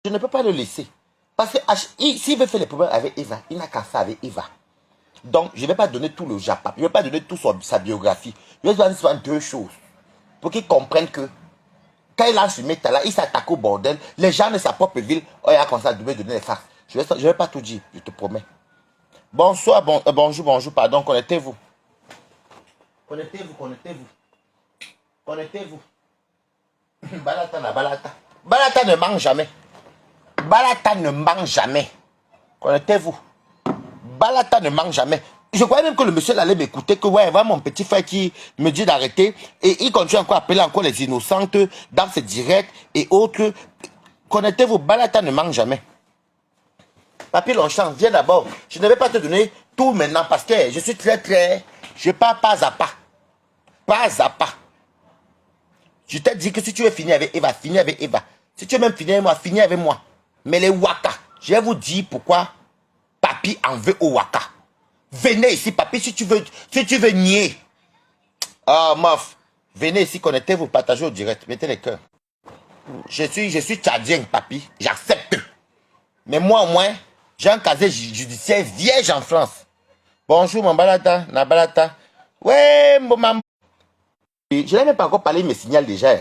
Je ne peux pas le laisser. Parce que s'il veut faire les problèmes avec Eva, il n'a qu'à faire avec Eva. Donc, je ne vais pas donner tout le Japon. Je ne vais pas donner toute sa biographie. Je vais donner seulement deux choses. Pour qu'il comprenne que quand il lance ce métal-là, il s'attaque au bordel. Les gens de sa propre ville, oh, il a commencé à me donner les farces. Je ne vais pas tout dire, je te promets. Bonsoir, bonjour, pardon, connectez-vous. Connectez-vous. Balata. Balata ne mange jamais. Connectez-vous. Balata ne mange jamais. Je croyais même que le monsieur allait m'écouter, que ouais, voilà mon petit frère qui me dit d'arrêter. Et il continue encore à appeler encore les innocentes dans ses directs et autres. Connectez-vous, Balata ne mange jamais. Papi Longchamp, viens d'abord. Je ne vais pas te donner tout maintenant parce que je suis je pars pas à pas. Pas à pas. Je t'ai dit que si tu veux finir avec Eva, finis avec Eva. Si tu veux même finir avec moi, finis avec moi. Mais les Waka, je vais vous dire pourquoi Papi en veut au Waka. Venez ici, Papi, si tu veux nier. Ah, meuf, venez ici, connectez-vous, partagez au direct, mettez les cœurs. Je suis tchadien, Papi, j'accepte. Mais moi, au moins, j'ai un casier judiciaire vierge en France. Bonjour, mon balata, Nabalata. Ouais, maman. Je n'ai même pas encore parlé, il me signale déjà.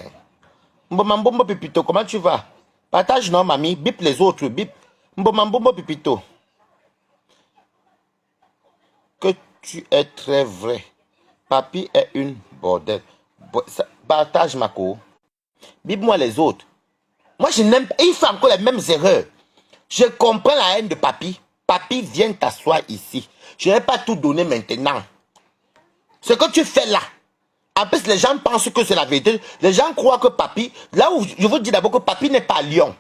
Mbomambo Pipito, comment tu vas? Partage, non, mamie, bip les autres, bip. Mbomambo Pipito. Que tu es très vrai. Papi est une bordel. Partage, Mako. Bip-moi les autres. Moi, je n'aime pas. Il fait encore les mêmes erreurs. Je comprends la haine de Papi. Papi, viens t'asseoir ici. Je ne vais pas tout donner maintenant. Ce que tu fais là. En plus, les gens pensent que c'est la vérité. Les gens croient que Papi... Là où je vous dis d'abord que Papi n'est pas à Lyon.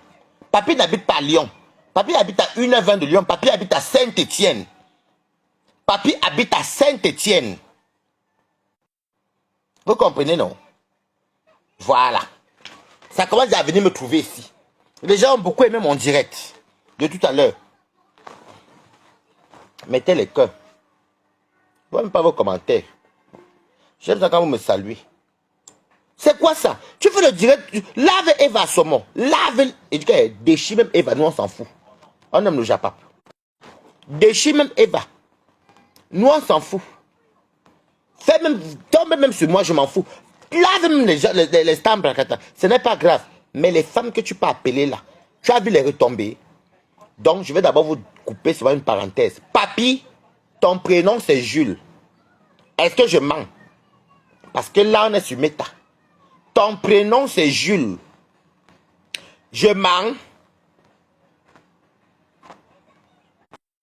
Papi n'habite pas à Lyon. Papi habite à 1h20 de Lyon. Papi habite à Saint-Étienne. Papi habite à Saint-Étienne. Vous comprenez, non? Voilà. Ça commence à venir me trouver ici. Les gens ont beaucoup aimé mon direct de tout à l'heure. Mettez les cœurs. Je ne vois même pas vos commentaires. J'aime ça quand vous me saluez. C'est quoi ça? Tu fais le direct. Lave Eva Saumon. Lave. Et du coup, déchire même Eva. Nous, on s'en fout. On aime le Japon. Déchire même Eva. Nous, on s'en fout. Fais même. Tombe même sur moi, je m'en fous. Lave même les stamps. Ce n'est pas grave. Mais les femmes que tu peux appeler là, tu as vu les retomber. Donc, je vais d'abord vous couper sur une parenthèse. Papi, ton prénom c'est Jules. Est-ce que je mens? Parce que là, on est sur Meta. Ton prénom, c'est Jules. Je mens.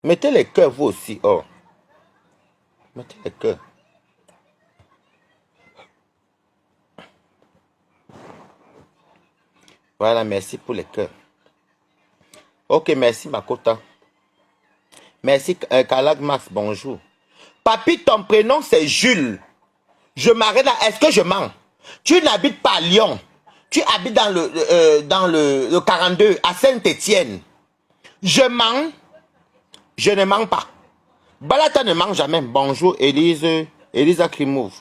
Mettez les cœurs, vous aussi. Oh. Mettez les cœurs. Voilà, merci pour les cœurs. Ok, merci, Makota. Merci, Kalag Max, bonjour. Papi, ton prénom, c'est Jules. Je m'arrête là. Est-ce que je mens? Tu n'habites pas à Lyon. Tu habites dans le 42, à Saint-Étienne. Je mens. Je ne mens pas. Balata ne ment jamais. Bonjour, Elisa Kirimov.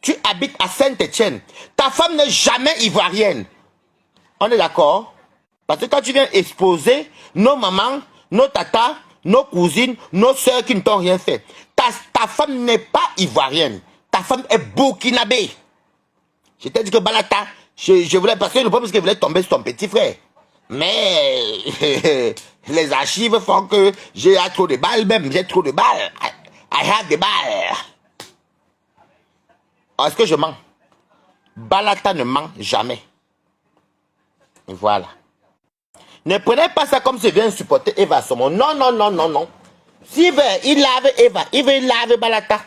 Tu habites à Saint-Étienne. Ta femme n'est jamais ivoirienne. On est d'accord? Parce que quand tu viens exposer nos mamans, nos tatas, nos cousines, nos soeurs qui ne t'ont rien fait, ta femme n'est pas ivoirienne. Ta femme est burkinabé. Je t'ai dit que Balata, je voulais, parce que le problème c'est qu'elle voulait tomber sur ton petit frère. Mais les archives font que j'ai trop de balles même. J'ai trop de balles. I have des balles. Est-ce que je mens? Balata ne ment jamais. Voilà. Ne prenez pas ça comme si je viens supporter Eva Saumon. Non, non, non, non, non. S'il veut, il lave Eva. Il veut laver Balata.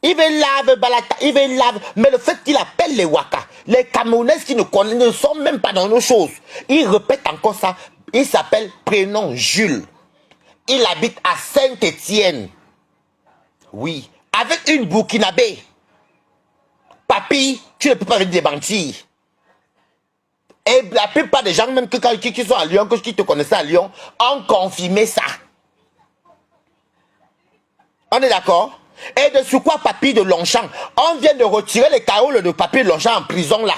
Il veut laver Balata. Il veut laver. Mais le fait qu'il appelle les Waka, les Camerounais qui ne sont même pas dans nos choses, il répète encore ça. Il s'appelle prénom Jules. Il habite à Saint-Étienne. Oui. Avec une Burkinabé. Papi, tu ne peux pas venir démentir. Et la plupart des gens, même qui sont à Lyon, qui te connaissaient à Lyon, ont confirmé ça. On est d'accord? Et de sur quoi Papi de Longchamp? On vient de retirer les caroles de Papi de Longchamp en prison là.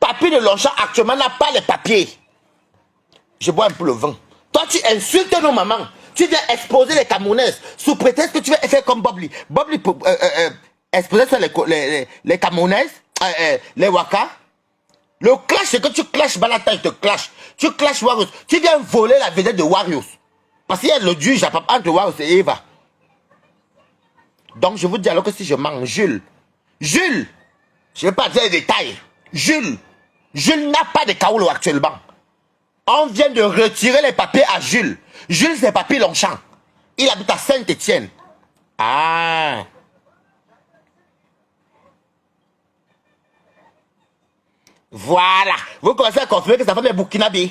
Papy de Longchamp actuellement n'a pas les papiers. Je bois un peu le vin. Toi, tu insultes nos mamans. Tu viens exposer les Camerounaises sous prétexte que tu veux faire comme Bob Lee. Bob Lee exposer sur les Camerounaises, les Waka. Le clash, c'est que tu clashes Balata, il te clash. Tu clashes Warriors. Tu viens voler la vedette de Warriors. Parce qu'il y a le duo Japap entre Warriors et Eva. Donc, je vous dis alors que si je mange Jules, je ne vais pas dire les détails. Jules n'a pas de Kaolo actuellement. On vient de retirer les papiers à Jules. Jules, c'est Papy Longchamp. Il habite à Saint-Étienne. Ah. Voilà. Vous commencez à confirmer que sa femme est burkinabé.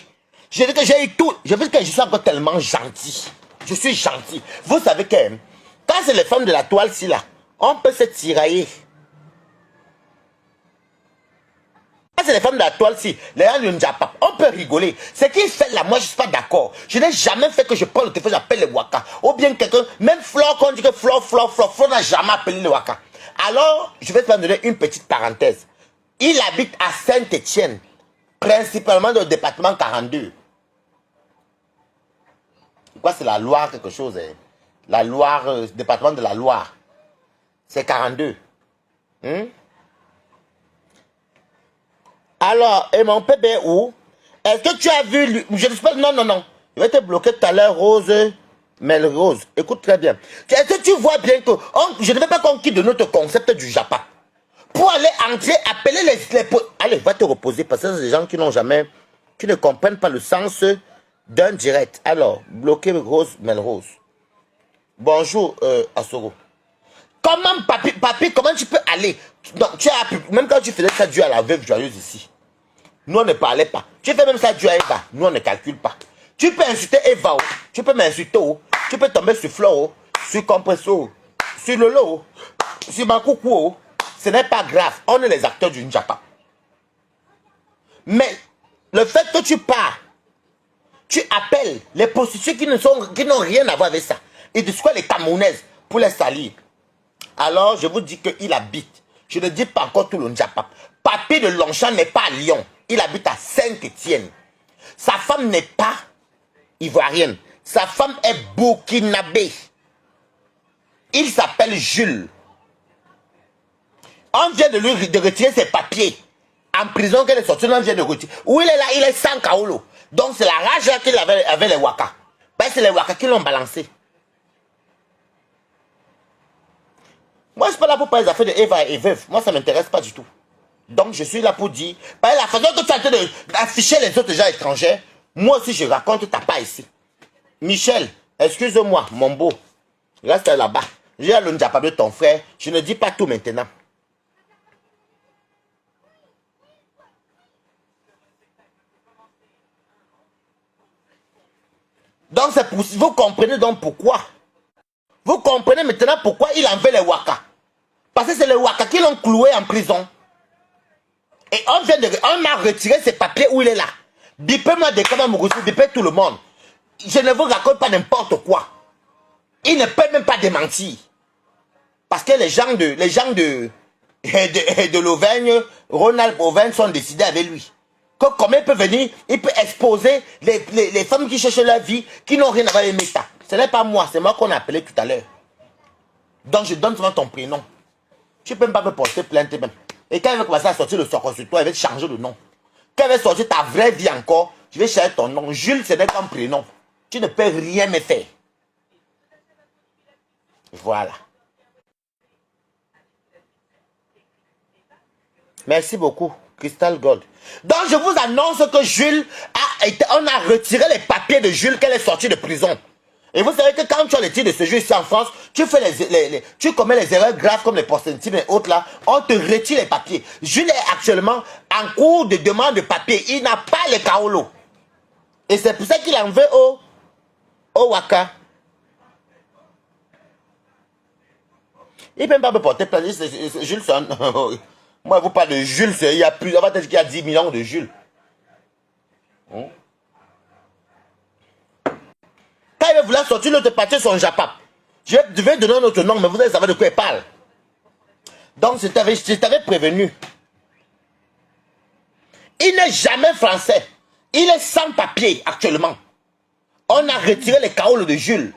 Je dis que j'ai eu tout. Je veux que je suis encore tellement gentil. Je suis gentil. Vous savez que quand c'est les femmes de la toile-ci là, on peut se tirailler. Quand c'est les femmes de la toile-ci, les gens du Njapap, on peut rigoler. Ce qu'il fait là, moi je suis pas d'accord. Je n'ai jamais fait que je prends le téléphone, j'appelle les Waka. Ou bien quelqu'un, même Flore, quand on dit que Flore n'a jamais appelé les Waka. Alors, je vais te donner une petite parenthèse. Il habite à Saint-Étienne, principalement dans le département 42. Quoi, c'est la Loire quelque chose, hein? La Loire, département de la Loire. C'est 42. Alors, et mon bébé où? Est-ce que tu as vu, je ne sais pas, non. Je vais te bloquer tout à l'heure, Rose, Melrose. Écoute très bien. Est-ce que tu vois bien que, je ne veux pas qu'on quitte de notre concept du Japon. Pour aller entrer, appeler les... Allez, va te reposer parce que c'est des gens qui n'ont jamais... qui ne comprennent pas le sens d'un direct. Alors, bloquer Rose, Melrose. Bonjour, Asoro. Comment, papy, comment tu peux aller? Donc, même quand tu faisais ça dû à la veuve joyeuse ici, nous on ne parlait pas. Tu fais même ça dû à Eva, nous on ne calcule pas. Tu peux insulter Eva, tu peux m'insulter, tu peux tomber sur Flo, sur Compresso, sur Lolo, sur Makoukou. Ce n'est pas grave, on est les acteurs du Njapa. Mais le fait que tu pars, tu appelles les prostituées qui n'ont rien à voir avec ça. Et de quoi les Camerounaises pour les salir. Alors je vous dis qu'il habite. Je ne dis pas encore tout le Njapa. Papy de Longchamp n'est pas à Lyon. Il habite à Saint-Étienne. Sa femme n'est pas ivoirienne. Sa femme est burkinabé. Il s'appelle Jules. On vient de lui retirer ses papiers. En prison qu'elle est sortie, on vient de retirer. Où il est là, il est sans Kaolo. Donc c'est la rage là qu'il avait avec les Waka. Ben, c'est les Waka qui l'ont balancé. Moi je ne suis pas là pour parler des affaires de Eva et Veuve. Moi ça ne m'intéresse pas du tout. Donc je suis là pour dire, par la façon que tu es en train d'afficher les autres gens étrangers, moi aussi je raconte ta part ici. Michel, excuse-moi, mon beau. Reste là-bas. J'ai le Njapa de ton frère. Je ne dis pas tout maintenant. Donc c'est pour... Vous comprenez donc pourquoi. Vous comprenez maintenant pourquoi il en veut les Waka. Parce que c'est les Waka qui l'ont cloué en prison. Et on a retiré ses papiers où il est là. Bipez-moi des comment Mourou, bipez tout le monde. Je ne vous raconte pas n'importe quoi. Il ne peut même pas démentir. Parce que les gens de l'Auvergne, Ronald Auvergne sont décidés avec lui. Que comment il peut venir, il peut exposer les femmes qui cherchent leur vie, qui n'ont rien à voir avec Meta. Ce n'est pas moi, c'est moi qu'on a appelé tout à l'heure. Donc je donne seulement ton prénom. Tu ne peux même pas me porter plainte même. Et quand elle va commencer à sortir le sort sur toi, elle va te changer de nom. Quand elle va sortir ta vraie vie encore, je vais changer ton nom. Jules, ce n'est qu'un prénom. Tu ne peux rien me faire. Voilà. Merci beaucoup, Crystal Gold. Donc je vous annonce que Jules on a retiré les papiers de Jules qu'elle est sortie de prison. Et vous savez que quand tu as les titres de séjour ici en France, tu fais tu commets les erreurs graves comme les postentimes et autres là, on te retire les papiers. Jules est actuellement en cours de demande de papier. Il n'a pas les Kaolo. Et c'est pour ça qu'il en veut au Waka. Il ne peut même pas me porter plainte. Jules, moi, je vous parle de Jules. Il y a plus, on va dire qu'il y a 10 millions de Jules. Quand il va vouloir sortir notre papier sur un Japap, je vais donner notre nom, mais vous allez savoir de quoi il parle. Donc, je t'avais prévenu. Il n'est jamais français. Il est sans papier actuellement. On a retiré les caoles de Jules.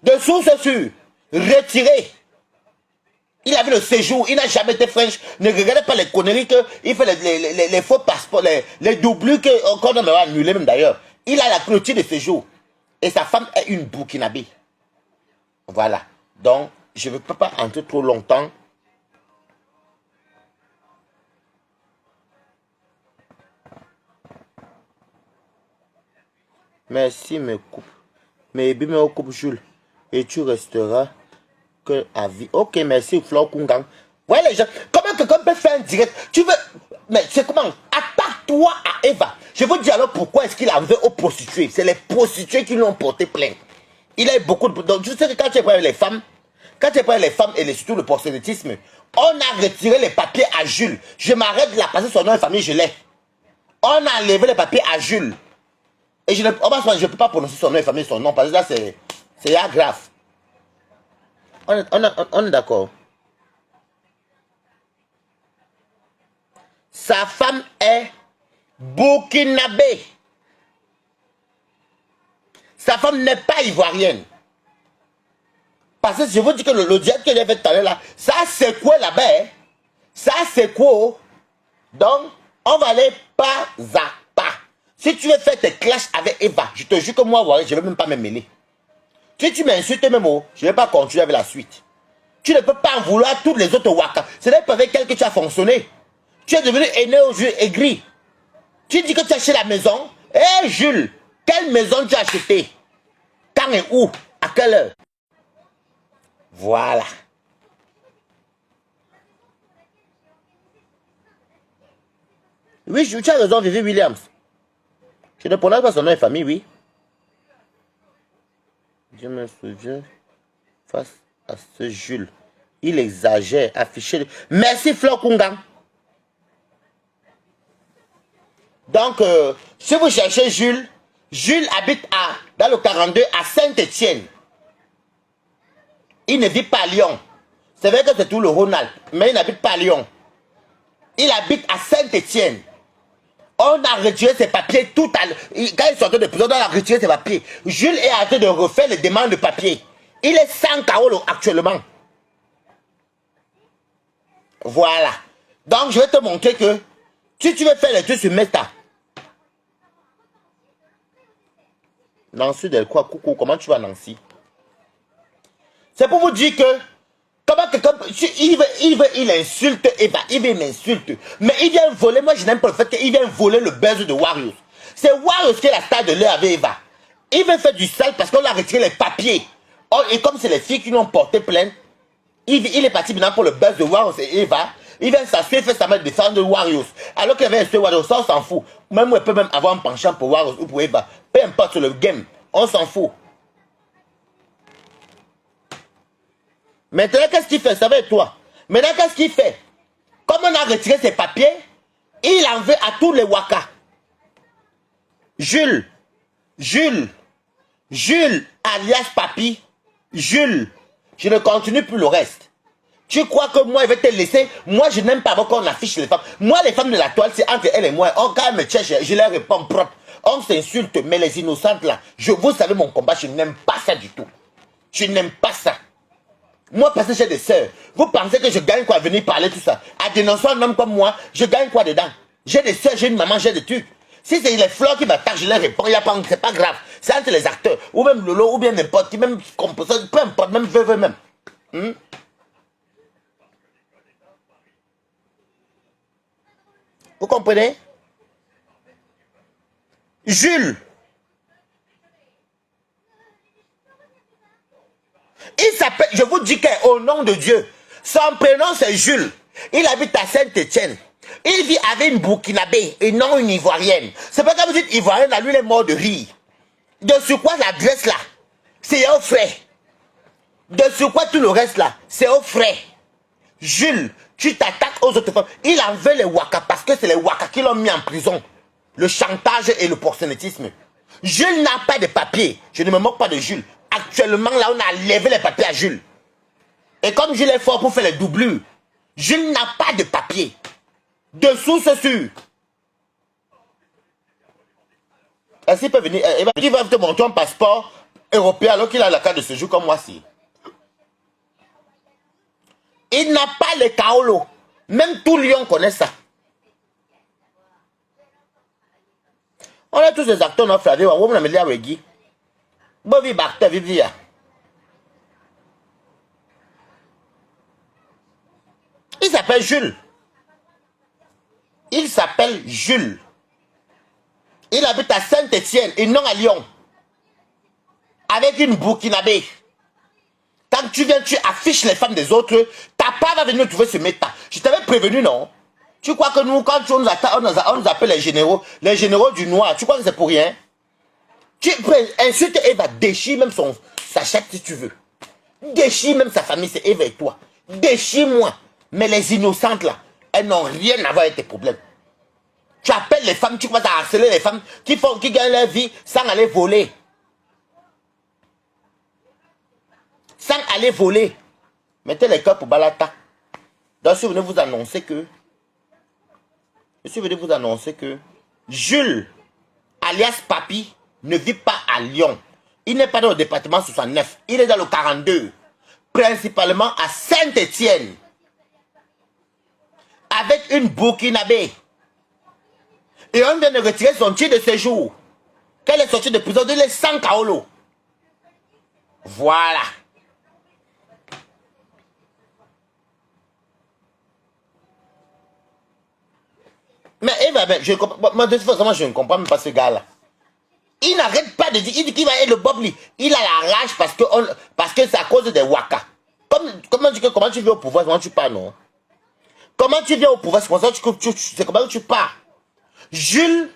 De source sûre. Retiré. Il avait le séjour. Il n'a jamais été French. Ne regardez pas les conneries qu'il fait les faux passeports, les doublures qu'on a annulés même d'ailleurs. Il a la clôture de séjour. Et sa femme est une Burkinabé. Voilà. Donc, je ne peux pas entrer trop longtemps. Merci, mes coupes. Mais bien, me coupe Jules. Et tu resteras que à vie. Ok, merci, Flo Kungang. Ouais, les gens, comment quelqu'un peut faire un direct? Tu veux. Mais c'est comment? Attaque-toi à Eva. Je vous dis alors pourquoi est-ce qu'il a arrivé aux prostituées. C'est les prostituées qui lui ont porté plainte. Il a eu beaucoup de. Donc, je sais que quand tu es prêt les femmes, et surtout le proxénétisme, on a retiré les papiers à Jules. Je m'arrête de la passer son nom et famille, je l'ai. On a enlevé les papiers à Jules. Et je ne peux pas prononcer son nom et famille, son nom, parce que là, c'est grave. On est d'accord. Sa femme est burkinabé. Sa femme n'est pas ivoirienne. Parce que je vous dis que le diable que j'ai fait tout à l'heure là, ça c'est quoi là-bas? Hein? Ça c'est quoi? Donc, on va aller pas à pas. Si tu veux faire tes clashs avec Eva, je te jure que moi, je ne vais même pas me mêler. Si tu m'insultes même, je ne vais pas continuer avec la suite. Tu ne peux pas en vouloir à tous les autres waka. C'est là avec quel que tu as fonctionné. Tu es devenu aigri. Tu dis que tu as acheté la maison. Hé Jules, quelle maison tu as acheté? Quand et où? À quelle heure? Voilà. Oui, tu as raison, Vivi Williams. Je ne prononce pas son nom de famille, oui. Je me souviens face à ce Jules. Il exagère, affiché. Merci Flo Kungang. Donc, si vous cherchez Jules, Jules habite dans le 42 à Saint-Étienne. Il ne vit pas à Lyon. C'est vrai que c'est tout le Rhône-Alpes, mais il n'habite pas à Lyon. Il habite à Saint-Étienne. On a retiré ses papiers tout à l'heure. Quand il sortait de prison, on a retiré ses papiers. Jules est en train de refaire les demandes de papier. Il est sans Kaolo actuellement. Voilà. Donc, je vais te montrer que si tu veux faire les trucs sur Meta. Nancy Delcroix, coucou, comment tu vas Nancy? C'est pour vous dire que comment quelqu'un, il insulte Eva, il m'insulte. Mais il vient voler, moi je n'aime pas le fait qu'il vient voler le buzz de Warriors. C'est Warriors qui est la star de l'heure avec Eva. Il veut faire du sale parce qu'on a retiré les papiers. Oh, et comme c'est les filles qui lui ont porté plainte, il est parti maintenant pour le buzz de Warriors et Eva. Il vient s'assurer, fait sa main de défense de Warriors. Alors qu'il avait un Warriors, ça on s'en fout. Même on peut même avoir un penchant pour Warriors ou pour Eva. Peu importe sur le game, on s'en fout. Maintenant, qu'est-ce qu'il fait? Ça va être toi. Maintenant, qu'est-ce qu'il fait? Comme on a retiré ses papiers, il en veut à tous les Waka. Jules, alias Papi, Jules, je ne continue plus le reste. Tu crois que moi, je vais te laisser? Moi, je n'aime pas qu'on affiche les femmes. Moi, les femmes de la toile, c'est entre elles et moi. Quand elles me cherchent, je leur réponds propre. On s'insulte, mais les innocentes là, vous savez mon combat, je n'aime pas ça du tout. Je n'aime pas ça. Moi, parce que j'ai des sœurs, vous pensez que je gagne quoi à venir parler tout ça? À dénoncer un homme comme moi, je gagne quoi dedans? J'ai des sœurs, j'ai une maman, j'ai des trucs. Si c'est les fleurs qui m'attaquent, je leur réponds, c'est pas grave. C'est entre les acteurs, ou même Lolo, ou bien n'importe qui, même compositeur, peu importe, même veuve même. Vous comprenez? Jules. Il s'appelle, je vous dis qu'au nom de Dieu, son prénom c'est Jules. Il habite à Saint-Étienne. Il vit avec une Burkinabé et non une Ivoirienne. C'est pas quand vous dites Ivoirienne, là, lui il est mort de rire. De sur quoi l'adresse là, c'est au frais. De sur quoi tout le reste là, c'est au frais. Jules, tu t'attaques aux autres femmes. Il en veut les Waka parce que c'est les Waka qui l'ont mis en prison. Le chantage et le proxénétisme. Jules n'a pas de papier. Je ne me moque pas de Jules. Actuellement, là, on a levé les papiers à Jules. Et comme Jules est fort pour faire les doublures, Jules n'a pas de papier. De source sûre. Est-ce qu'il peut venir? Il va te montrer un passeport européen alors qu'il a la carte de séjour comme moi si. Il n'a pas le Kaolo. Même tout Lyon connaît ça. On a tous des acteurs dans Flavie. On a mis les Wegi. Bovi Bakta Vivia. Il s'appelle Jules. Il s'appelle Jules. Il habite à Saint-Étienne et non à Lyon. Avec une burkinabé. Quand tu viens, tu affiches les femmes des autres. Ta part va venir trouver ce méta. Je t'avais prévenu, non? Tu crois que nous, quand on nous appelle les généraux du noir, tu crois que c'est pour rien? Tu peux insulter Eva, déchire même sa chatte si tu veux. Déchire même sa famille, c'est Eva et toi. Déchire-moi. Mais les innocentes là, elles n'ont rien à voir avec tes problèmes. Tu appelles les femmes, tu commences à harceler les femmes qui gagnent leur vie sans aller voler. Sans aller voler. Mettez les cœurs pour Balata. Donc, je suis venu vous annoncer que Jules, alias Papi, ne vit pas à Lyon. Il n'est pas dans le département 69. Il est dans le 42. Principalement à Saint-Étienne. Avec une burkinabé. Et on vient de retirer son titre de séjour. Qu'elle est sortie de prison, de les 100 Kaolo. Voilà. Mais Eva, je comprends. Moi, de toute façon, je ne comprends même pas ce gars-là. Il n'arrête pas de dire, il dit qu'il va être le Bobli. Il a la rage parce que c'est à cause des Waka. Comment tu viens au pouvoir, comment tu pars, non? Comment tu viens au pouvoir, c'est comment tu pars? Jules,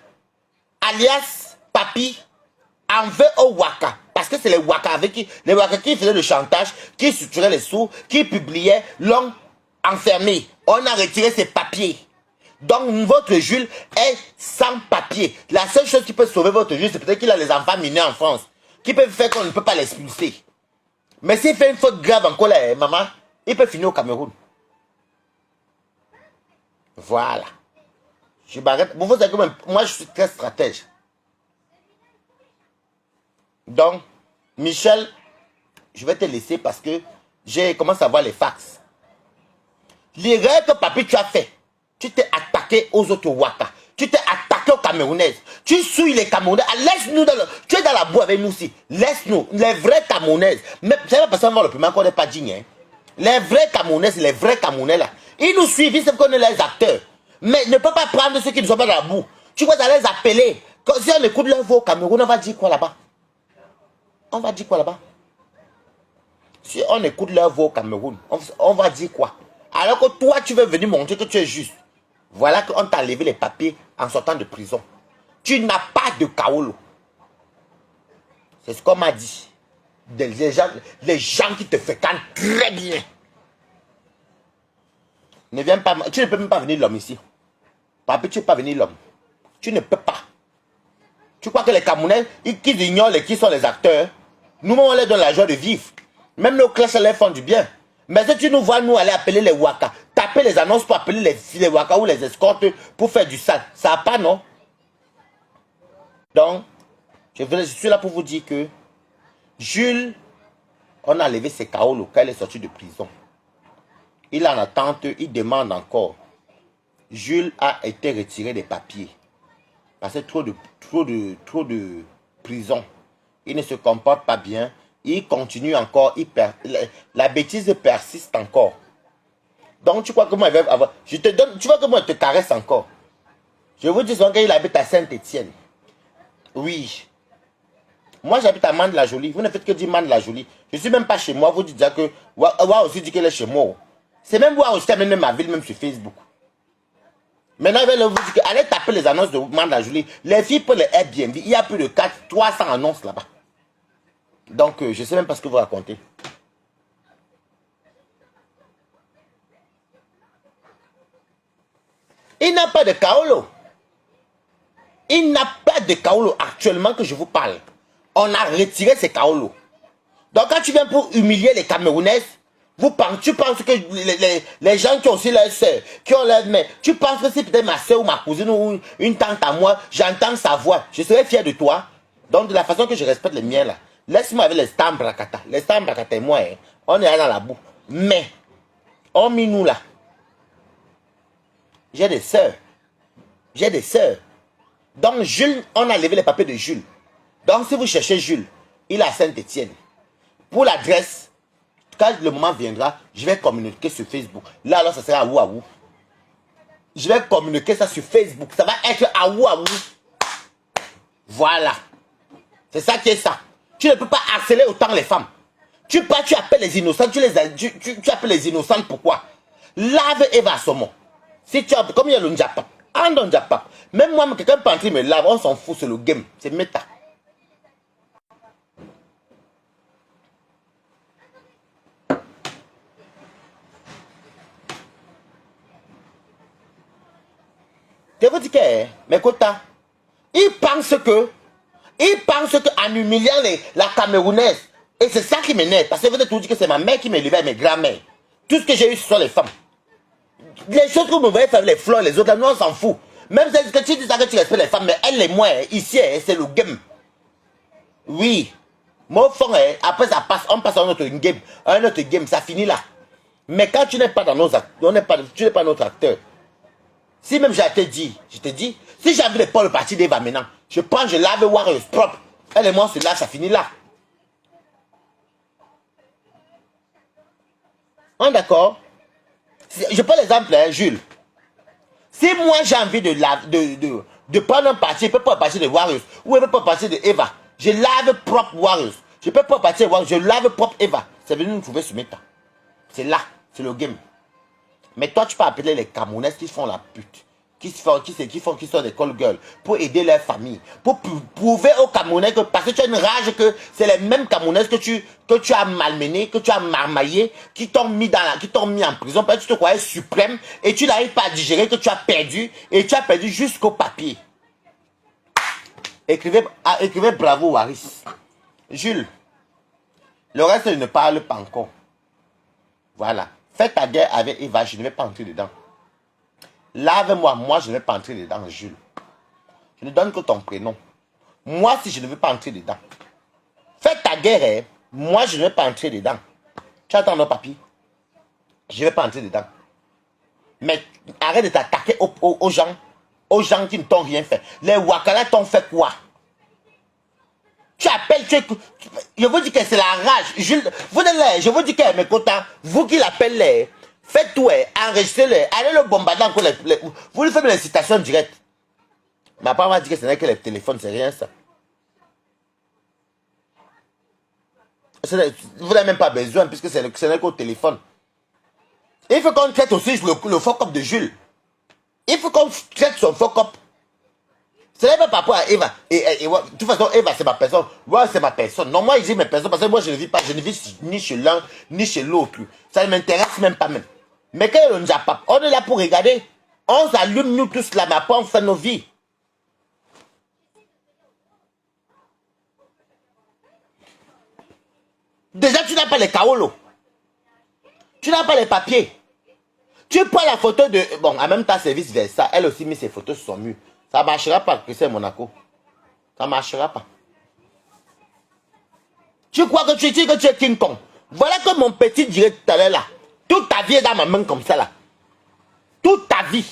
alias Papi, en veut au Waka. Parce que c'est les Waka qui faisaient le chantage, qui suturaient les sous, qui publiaient, l'ont enfermé. On a retiré ses papiers. Donc votre Jules est sans papier. La seule chose qui peut sauver votre Jules, c'est peut-être qu'il a les enfants mineurs en France. Qui peut faire qu'on ne peut pas l'expulser. Mais s'il fait une faute grave encore là, maman, il peut finir au Cameroun. Voilà. Je m'arrête. Vous savez que moi je suis très stratège. Donc, Michel, je vais te laisser parce que j'ai commencé à voir les fax. L'erreur que Papi tu as fait, tu t'es attaqué aux autres Waka. Tu t'es attaqué aux Camerounaises. Tu suis les Camerounais. Laisse-nous tu es dans la boue avec nous aussi. Laisse-nous. Les vrais Camerounaises. Mais c'est pas parce qu'on va le premier qu'on n'est pas digne. Hein. Les vrais Camerounaises, les vrais Camerounais là. Ils nous suivent, ils savent qu'on est les acteurs. Mais ne peut pas prendre ceux qui ne sont pas dans la boue. Tu vas les appeler. Si on écoute leur voix au Cameroun, on va dire quoi là-bas? On va dire quoi là-bas? Si on écoute leur voix au Cameroun, on va dire quoi? Alors que toi, tu veux venir montrer que tu es juste. Voilà qu'on t'a levé les papiers en sortant de prison. Tu n'as pas de Kaolo. C'est ce qu'on m'a dit. Les gens qui te fréquentent très bien. Ne viens pas, tu ne peux même pas venir l'homme ici. Papi, tu ne peux pas venir l'homme. Tu ne peux pas. Tu crois que les Camerounais, qui ignorent qui sont les acteurs, nous, on leur donne la joie de vivre. Même nos classes, elles font du bien. Mais si tu nous vois, nous, aller appeler les Waka, taper les annonces pour appeler les Waka ou les escortes pour faire du sale, ça n'a pas, non? Donc, je suis là pour vous dire que Jules, on a levé ses Kaolo quand il est sorti de prison. Il est en attente, il demande encore. Jules a été retiré des papiers. Parce que trop de prison. Il ne se comporte pas bien. Il continue encore. La bêtise persiste encore. Donc tu crois que moi il va avoir. Je te donne. Tu vois que moi je te caresse encore. Je vous dis souvent qu'il habite à Saint-Étienne. Oui. Moi j'habite à Mande-la-Jolie. Vous ne faites que dire Mande-la-Jolie. Je ne suis même pas chez moi. Vous dites déjà que. Wa aussi dit qu'elle est chez moi. C'est même Wa aussi même ma ville, même sur Facebook. Maintenant, je vais vous dire que allez taper les annonces de Mande-la-Jolie. Les filles pour les Airbnb, il y a plus de 300 annonces là-bas. Donc, je ne sais même pas ce que vous racontez. Il n'a pas de Kaolo. Il n'a pas de Kaolo actuellement que je vous parle. On a retiré ces Kaolo. Donc, quand tu viens pour humilier les Camerounaises, Tu penses que les gens qui ont aussi leur soeur, qui ont leur mère, tu penses que si peut-être ma soeur ou ma cousine ou une tante à moi, j'entends sa voix, je serais fier de toi. Donc de la façon que je respecte les miens là, laisse-moi avec les stambrakata. Les stambrakata et moi, hein, on est là dans la boue. Mais, hormis nous là, j'ai des soeurs. J'ai des soeurs. Donc Jules, on a levé les papiers de Jules. Donc si vous cherchez Jules, il est à Saint-Étienne. Pour l'adresse, quand le moment viendra, je vais communiquer sur Facebook. Là, alors, ça sera à Ouaou. Je vais communiquer ça sur Facebook. Ça va être à Ouaou. Voilà. C'est ça qui est ça. Tu ne peux pas harceler autant les femmes. Tu appelles les innocents. Tu appelles les innocentes pourquoi? Lave Eva Somo. Si tu as, comme il y a le Njapa. En Njapa. Même moi, quelqu'un peut entrer me lave. On s'en fout, c'est le game. C'est méta. Je vous dis que, mes quotas, ils pensent qu'en humiliant la Camerounaise, et c'est ça qui m'énerve, parce que vous avez tout dit que c'est ma mère qui m'élevait et mes grands-mères. Tout ce que j'ai eu, ce sont les femmes. Les choses que vous me voyez faire, les fleurs, les autres, nous on s'en fout. Même si tu dis ça que tu respectes les femmes, mais elles, les moins, ici, c'est le game. Oui. Mon fond, après ça passe, on passe à un autre game, ça finit là. Mais quand tu n'es pas dans nos acteurs, tu n'es pas notre acteur. Si même je te dis, si j'avais les pas le parti d'Eva maintenant, je prends, je lave Warriors propre. Elle et moi, on se lave, ça finit là. On est d'accord? Je prends l'exemple, hein, Jules. Si moi j'ai envie de prendre un parti, je peux pas partir de Warriors, ou je peux pas partir de Eva. Je lave propre Warriors. Je peux pas partir de Warriors, je lave propre Eva. C'est venu nous trouver ce méta. C'est là, c'est le game. Mais toi, tu peux appeler les Camerounaises qui font la pute, qui sont des call girls, pour aider leur famille, pour prouver aux Camerounais que, parce que tu as une rage que c'est les mêmes Camerounaises que tu as malmenées, que tu as marmaillées, qui t'ont mis en prison, parce que tu te croyais suprême, et tu n'arrives pas à digérer que tu as perdu, et tu as perdu jusqu'au papier. Écrivez bravo, Waris. Jules, le reste, je ne parle pas encore. Voilà. Fais ta guerre avec Eva, je ne vais pas entrer dedans. Lave-moi, moi je ne vais pas entrer dedans, Jules. Je ne donne que ton prénom. Moi, si je ne veux pas entrer dedans. Fais ta guerre, moi je ne vais pas entrer dedans. Tu attends nos papiers. Je ne vais pas entrer dedans. Mais arrête de t'attaquer aux gens qui ne t'ont rien fait. Les Wakala t'ont fait quoi? Tu appelles, je vous dis que c'est la rage. Je vous dis que mes quotas, vous qui l'appelez, faites tout, enregistrez-le, allez le bombarder encore. Vous lui faites les citations directes. Ma part m'a dit que ce n'est que les téléphones, c'est rien ça. Vous n'avez même pas besoin, puisque ce n'est qu'au téléphone. Il faut qu'on traite aussi le fuck-up de Jules. Il faut qu'on traite son fuck-up. Ce n'est pas par rapport à Eva. De toute façon, Eva, c'est ma personne. Moi, c'est ma personne. Non, moi, je dis mes personnes parce que moi, je ne vis pas. Je ne vis ni chez l'un, ni chez l'autre. Ça ne m'intéresse même pas même. Mais quand on n'a pas, on est là pour regarder. On s'allume, nous tous là, mais après, on fait nos vies. Déjà, tu n'as pas les kaolos. Tu n'as pas les papiers. Tu prends la photo de... Bon, en même temps, c'est vice-versa. Elle aussi met ses photos sur son mur. Ça ne marchera pas, Christian Monaco. Ça ne marchera pas. Tu crois que tu es King Kong? Voilà que mon petit dirait tout à l'heure là. Toute ta vie est dans ma main comme ça là. Toute ta vie.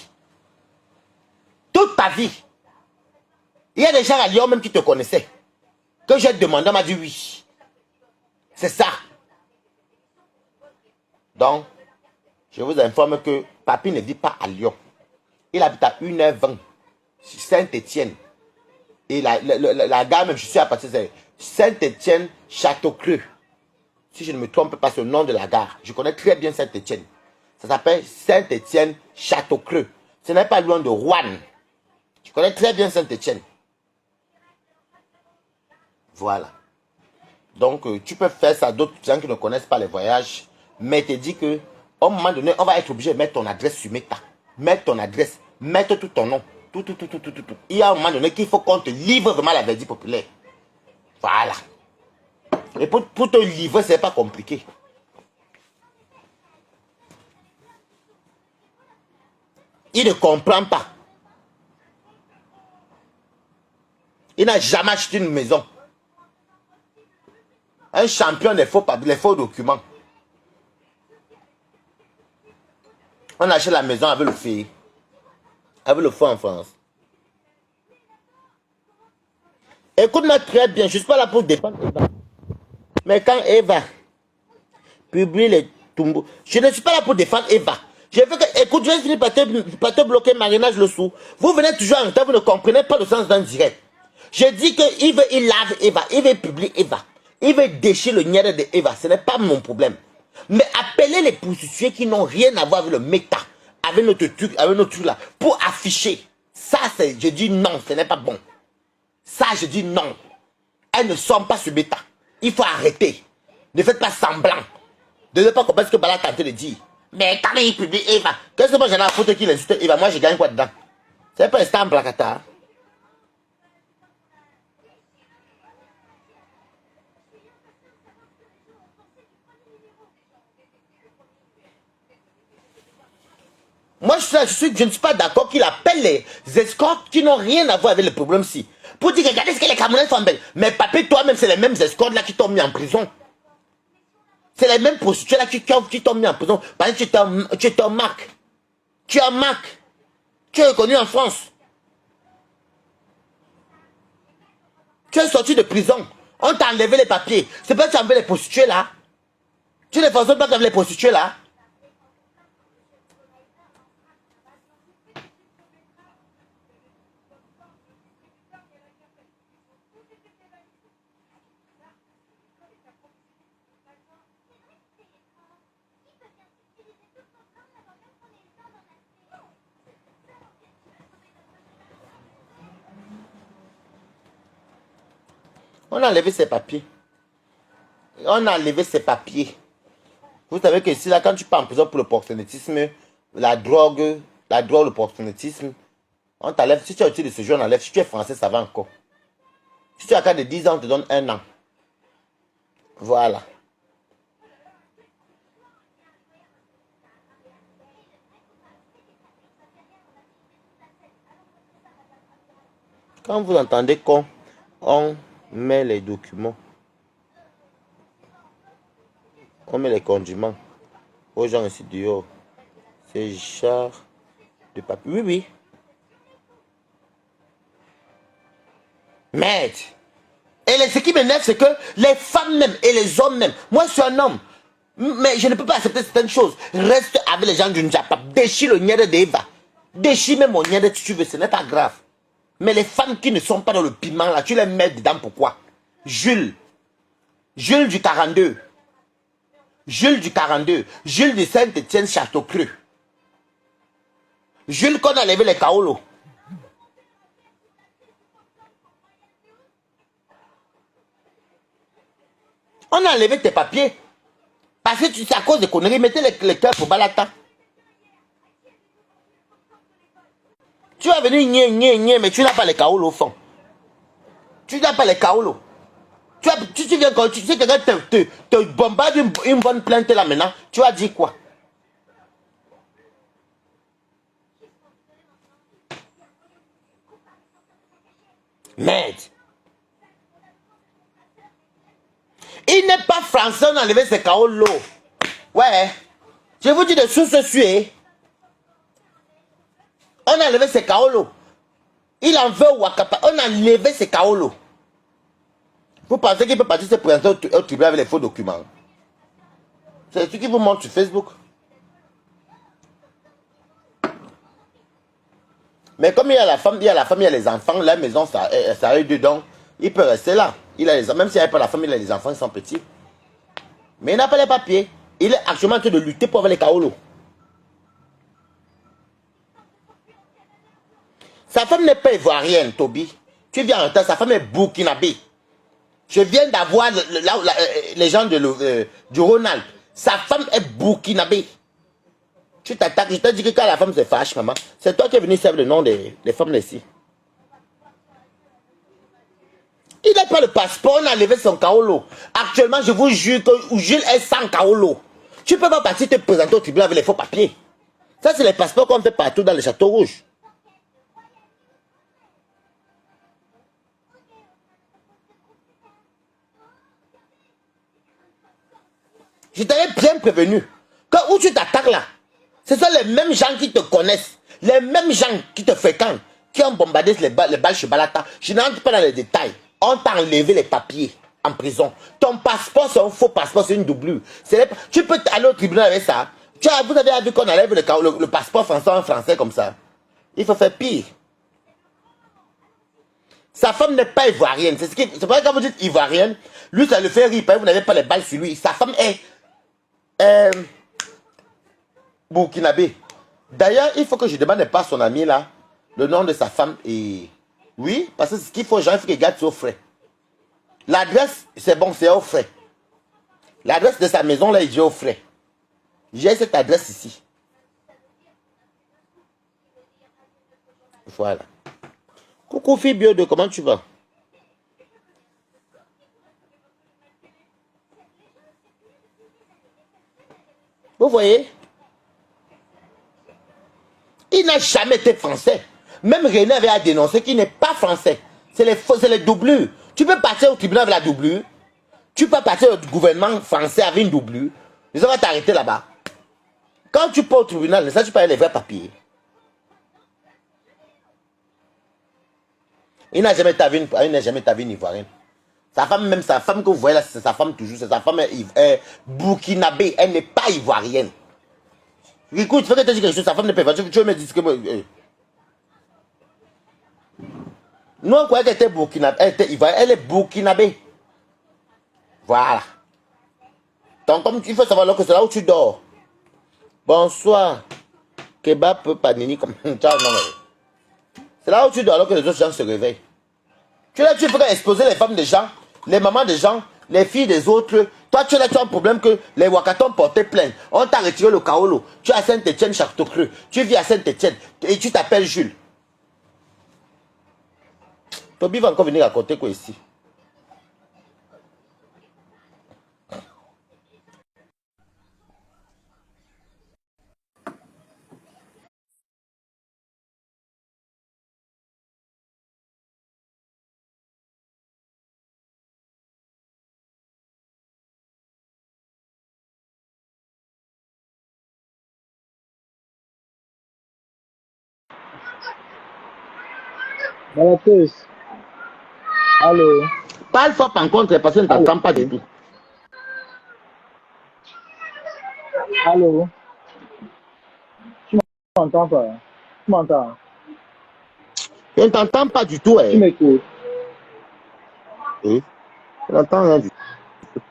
Toute ta vie. Il y a des gens à Lyon même qui te connaissaient. Que j'ai demandé, on m'a dit oui. C'est ça. Donc, je vous informe que Papi ne vit pas à Lyon. Il habite à 1h20. Saint-Étienne. Et la gare, même je suis à partir de Saint-Étienne, Château-Creux. Si je ne me trompe pas, c'est le nom de la gare. Je connais très bien Saint-Étienne. Ça s'appelle Saint-Étienne, Château-Creux. Ce n'est pas loin de Rouen. Je connais très bien Saint-Étienne. Voilà. Donc, tu peux faire ça à d'autres gens qui ne connaissent pas les voyages. Mais te dis que, au moment donné, on va être obligé de mettre ton adresse sur Meta. Mettre ton adresse. Mettre tout ton nom. Tout. Il y a un moment donné qu'il faut qu'on te livre vraiment la verdict populaire. Voilà. Et pour te livrer, ce n'est pas compliqué. Il ne comprend pas. Il n'a jamais acheté une maison. Un champion des faux documents. On achète la maison avec le feu. Avec le feu en France. Écoute-moi très bien, je ne suis pas là pour défendre Eva. Mais quand Eva publie les tombeaux, je ne suis pas là pour défendre Eva. Je veux que, écoute, je vais finir par te bloquer Marinage le sou. Vous venez toujours en retard, vous ne comprenez pas le sens d'un direct. Je dis que Yves, il lave Eva, il veut publier Eva. Il veut déchirer le nière de Eva, ce n'est pas mon problème. Mais appelez les prostituées qui n'ont rien à voir avec le méta, avec notre truc là, pour afficher. Ça, je dis non, ce n'est pas bon. Ça, je dis non. Elles ne sont pas sur méta. Il faut arrêter. Ne faites pas semblant. De ne pas comprendre ce que Bala tentait de dire. Mais quand il publie Eva, qu'est-ce que moi j'en ai à foutre qu'il insulte Eva? Moi, je gagne quoi dedans? C'est pas un stamp placata. Moi, je ne suis pas d'accord qu'il appelle les escortes qui n'ont rien à voir avec le problème-ci. Pour dire, regardez ce que les Camerounais font belle. Mais papé, toi-même, c'est les mêmes escortes là qui t'ont mis en prison. C'est les mêmes prostituées là qui t'ont mis en prison. Parce que tu es un Marc. Tu es un Marc. Tu es reconnu en France. Tu es sorti de prison. On t'a enlevé les papiers. C'est pas que tu as enlevé les prostituées là. Tu ne fonctionnes pas comme les prostituées là. On a enlevé ses papiers. On a enlevé ses papiers. Vous savez que ici, là, quand tu pars en prison pour le proxénétisme, la drogue, le proxénétisme, on t'enlève. Si tu as utilisé ce jeu, on enlève. Si tu es français, ça va encore. Si tu as cas de 10 ans, on te donne 1 an. Voilà. Quand vous entendez qu'on met les documents, on met les condiments aux gens ici dehors, c'est genre de papier. Oui, oui. Merde. Et ce qui m'énerve, c'est que les femmes même et les hommes même, moi je suis un homme, mais je ne peux pas accepter certaines choses. Reste avec les gens du Njapap, déchire le nière d'Eva, déchire même mon nière si tu veux, ce n'est pas grave. Mais les femmes qui ne sont pas dans le piment là, tu les mets dedans pourquoi? Jules du 42. Jules du 42. Jules de Saint-Étienne Château-Creux. Jules qu'on a levé les Kaolo. On a enlevé tes papiers. Parce que c'est à cause de conneries. Mettez les cœurs pour Balata. Tu vas venir mais tu n'as pas les Kaolo au fond. Tu n'as pas les Kaolo. Tu viens quand tu sais que quelqu'un te bombarde une bonne plainte là maintenant, tu as dit quoi? Merde. Il n'est pas français, on a enlevé ses Kaolo. Ouais. Je vous dis de source suée. On a enlevé ses Kaolo. Il en veut Wakapa. On a enlevé ses Kaolo. Vous pensez qu'il peut partir se présenter au tribunal avec les faux documents? C'est ce qui vous montre sur Facebook. Mais comme il y a la femme, il y a les enfants, la maison, ça a eu dedans, il peut rester là. Il a les, même s'il n'y a pas la femme, il a les enfants, ils sont petits. Mais il n'a pas les papiers. Il est actuellement en train de lutter pour avoir les Kaolo. Sa femme n'est pas ivoirienne, Toby. Tu viens en retard, sa femme est burkinabé. Je viens d'avoir les gens du Ronald. Sa femme est burkinabé. Tu t'attaques, je t'ai dit que quand la femme se fâche, maman, c'est toi qui es venu servir le nom des femmes ici. Il n'a pas le passeport, on a levé son Kaolo. Actuellement, je vous jure que Jules est sans Kaolo. Tu ne peux pas partir te présenter au tribunal avec les faux papiers. Ça, c'est les passeports qu'on fait partout dans les châteaux rouges. Je t'avais bien prévenu. Quand où tu t'attaques là, ce sont les mêmes gens qui te connaissent, les mêmes gens qui te fréquentent, qui ont bombardé les balles chez Balata. Je n'entre pas dans les détails. On t'a enlevé les papiers en prison. Ton passeport, c'est un faux passeport, c'est une doublure. Tu peux aller au tribunal avec ça. Vous avez vu qu'on enlève le passeport français en français comme ça. Il faut faire pire. Sa femme n'est pas ivoirienne. C'est vrai que quand vous dites ivoirienne, lui, ça le fait rire. Vous n'avez pas les balles sur lui. Sa femme est burkinabé. D'ailleurs, il faut que je demande pas à son ami là le nom de sa femme. Et oui, parce que ce qu'il faut, il faut qu'il garde au frais. L'adresse, c'est bon, c'est au frais. L'adresse de sa maison là, il est au frais. J'ai cette adresse ici. Voilà. Coucou fille Bio2, comment tu vas? Vous voyez? Il n'a jamais été français. Même René avait dénoncé qu'il n'est pas français. C'est les doublures. Tu peux partir au tribunal avec la doublure. Tu peux partir au gouvernement français avec une doublure. Ils vont t'arrêter là-bas. Quand tu pars au tribunal, ça tu peux avoir les vrais papiers. Il n'a jamais été une ivoirienne. Sa femme, même sa femme que vous voyez là, c'est sa femme toujours. C'est sa femme burkinabé. Elle n'est pas ivoirienne. Écoute, il faut que tu te dises quelque chose. Sa femme n'est pas ivoirienne. Tu veux me dire que moi. Nous, on croyait qu'elle était burkinabé. Elle était ivoirienne. Elle est burkinabé. Voilà. Donc, comme il faut savoir que c'est là où tu dors. Bonsoir. Kebab panini comme ça. C'est là où tu dors alors que les autres gens se réveillent. Tu es là, tu peux exposer les femmes des gens, les mamans des gens, les filles des autres. Toi, tu es là, tu as un problème que les Wakatons portaient plainte. On t'a retiré le Kaolo. Tu es à Saint-Etienne, Château-Creux. Tu vis à Saint-Etienne et tu t'appelles Jules. Toby va encore venir raconter quoi ici? Balateuse. Allô. Parle fort par contre, parce que ne t'entends pas du tout. Allô. Tu m'entends pas? Tu m'entends? Je ne t'entends pas du tout. Tu m'écoutes? Oui. Je n'entends rien du tout.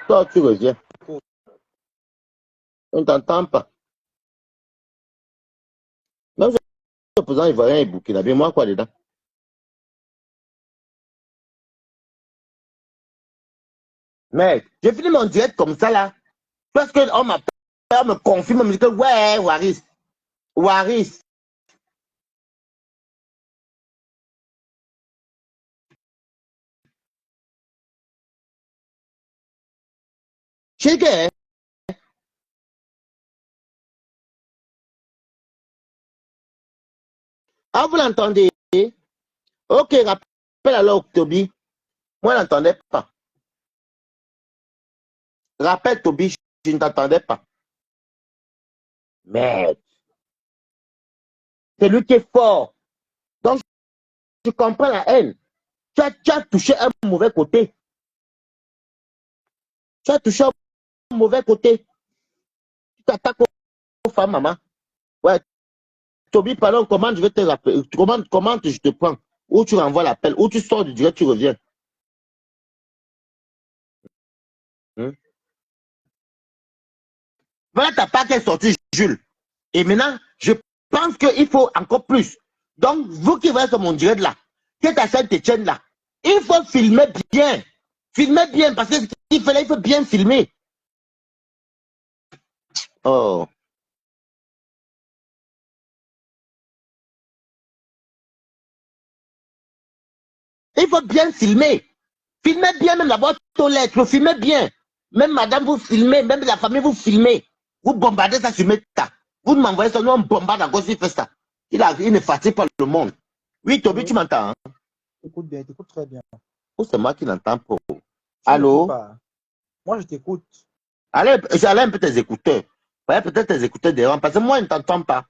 Toi, tu reviens. Je ne t'entends pas. Même si le président ivoirien est burkinabé, moi quoi dedans? Mais j'ai fini mon direct comme ça là. Parce qu'on m'appelle, on me confirme, on me dit que ouais, Waris. Waris. Je sais que, ah, vous l'entendez? Ok, rappelle alors Toby. Moi, je n'entendais pas. Rappelle Toby, je ne t'entendais pas. Merde. C'est lui qui est fort. Donc, je comprends la haine. Tu as touché un mauvais côté. Tu as touché un mauvais côté. Tu t'attaques aux femmes, maman. Ouais, Toby, pardon, comment je vais te rappeler? Comment je te prends? Où tu renvoies l'appel? Où tu sors du direct, tu reviens. Hmm? Voilà ta part qui est sortie, Jules. Et maintenant, je pense qu'il faut encore plus. Donc, vous qui voyez sur mon direct là, qui est à Saint-Etienne là, il faut filmer bien. Filmer bien, parce qu'il faut bien filmer. Oh. Il faut bien filmer. Filmez bien, même la boîte aux lettres, filmez bien. Même madame, vous filmez, même la famille, vous filmez. Vous bombardez ça sur Meta. Vous m'envoyez ça, nous on bombarde à gauche, il fait ça. Il ne fatigue pas le monde. Oui, Toby, Allô? tu m'entends? Hein? T'écoutes bien, t'écoutes très bien. Ou c'est moi qui l'entends pas? Tu m'écoutes Allô? pas. Moi, je t'écoute. Allez, j'allais un peu tes écouteurs. Ouais, peut-être tes écouteurs dérangent. Parce que moi, je ne t'entends pas.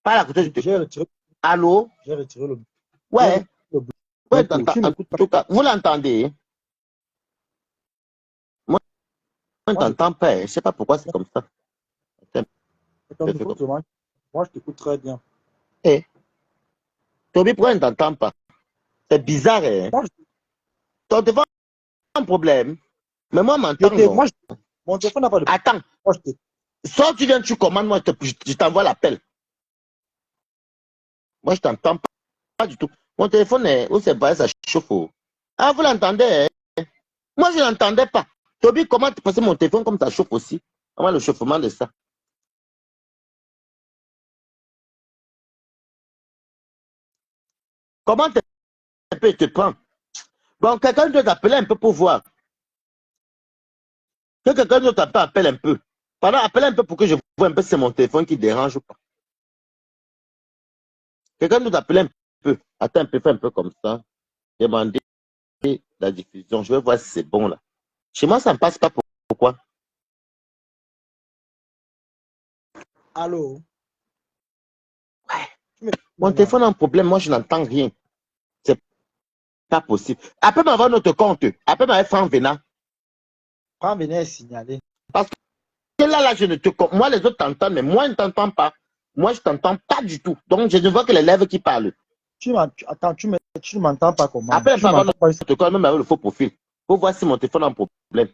Pas à côté, je te... J'ai retiré, Allô? j'ai retiré le, j'ai Ouais. retiré le Ouais, Bluetooth. Tu en m'écoutes pas. tout cas, vous l'entendez? Hein? Moi, je ne Moi, t'entends pas. Hein. Je ne sais pas pourquoi c'est comme ça. ton micro, moi, je t'écoute très bien. Eh, Toby, pourquoi je ne t'entends pas? C'est bizarre. Hein? Moi, Ton téléphone a un problème. Mais moi, m'entends, non? mon téléphone n'a pas de. Attends. Moi, je t'écoute. Soit tu viens, tu commandes, moi, je t'envoie l'appel. Moi, je t'entends pas du tout. Mon téléphone est, où c'est pas, ça chauffe. Oh. Ah, vous l'entendez? Hein? Moi, je ne l'entendais pas. Toby, comment tu passes mon téléphone comme ça chauffe aussi? Comment le chauffement de ça? Comment tu te prends? Bon, quelqu'un doit t'appeler un peu pour voir. Que quelqu'un doit t'appeler, appelle un peu. Pendant, appelle un peu pour que je vois un peu si c'est mon téléphone qui dérange ou pas. Quelqu'un doit t'appeler un peu. Attends un peu, fais un peu comme ça. Demander la diffusion. Je vais voir si c'est bon là. Chez moi, ça ne passe pas. Pourquoi? Allô? Ouais. Tu m'écoutes Mon maintenant. téléphone a un problème. Moi, je n'entends rien. C'est pas possible. Après m'avoir notre compte. Après m'avoir Franck Venant. Prends, venez signaler. Parce que là, je ne te. Moi, les autres t'entendent, mais moi, je ne t'entends pas. Moi, je ne t'entends pas du tout. Donc, je ne vois que les lèvres qui parlent. Attends, tu ne m'entends pas comment? Après, Tu ne pas avoir m'entends pas. notre compte, même avec le faux profil. Pour voir si mon téléphone a un problème.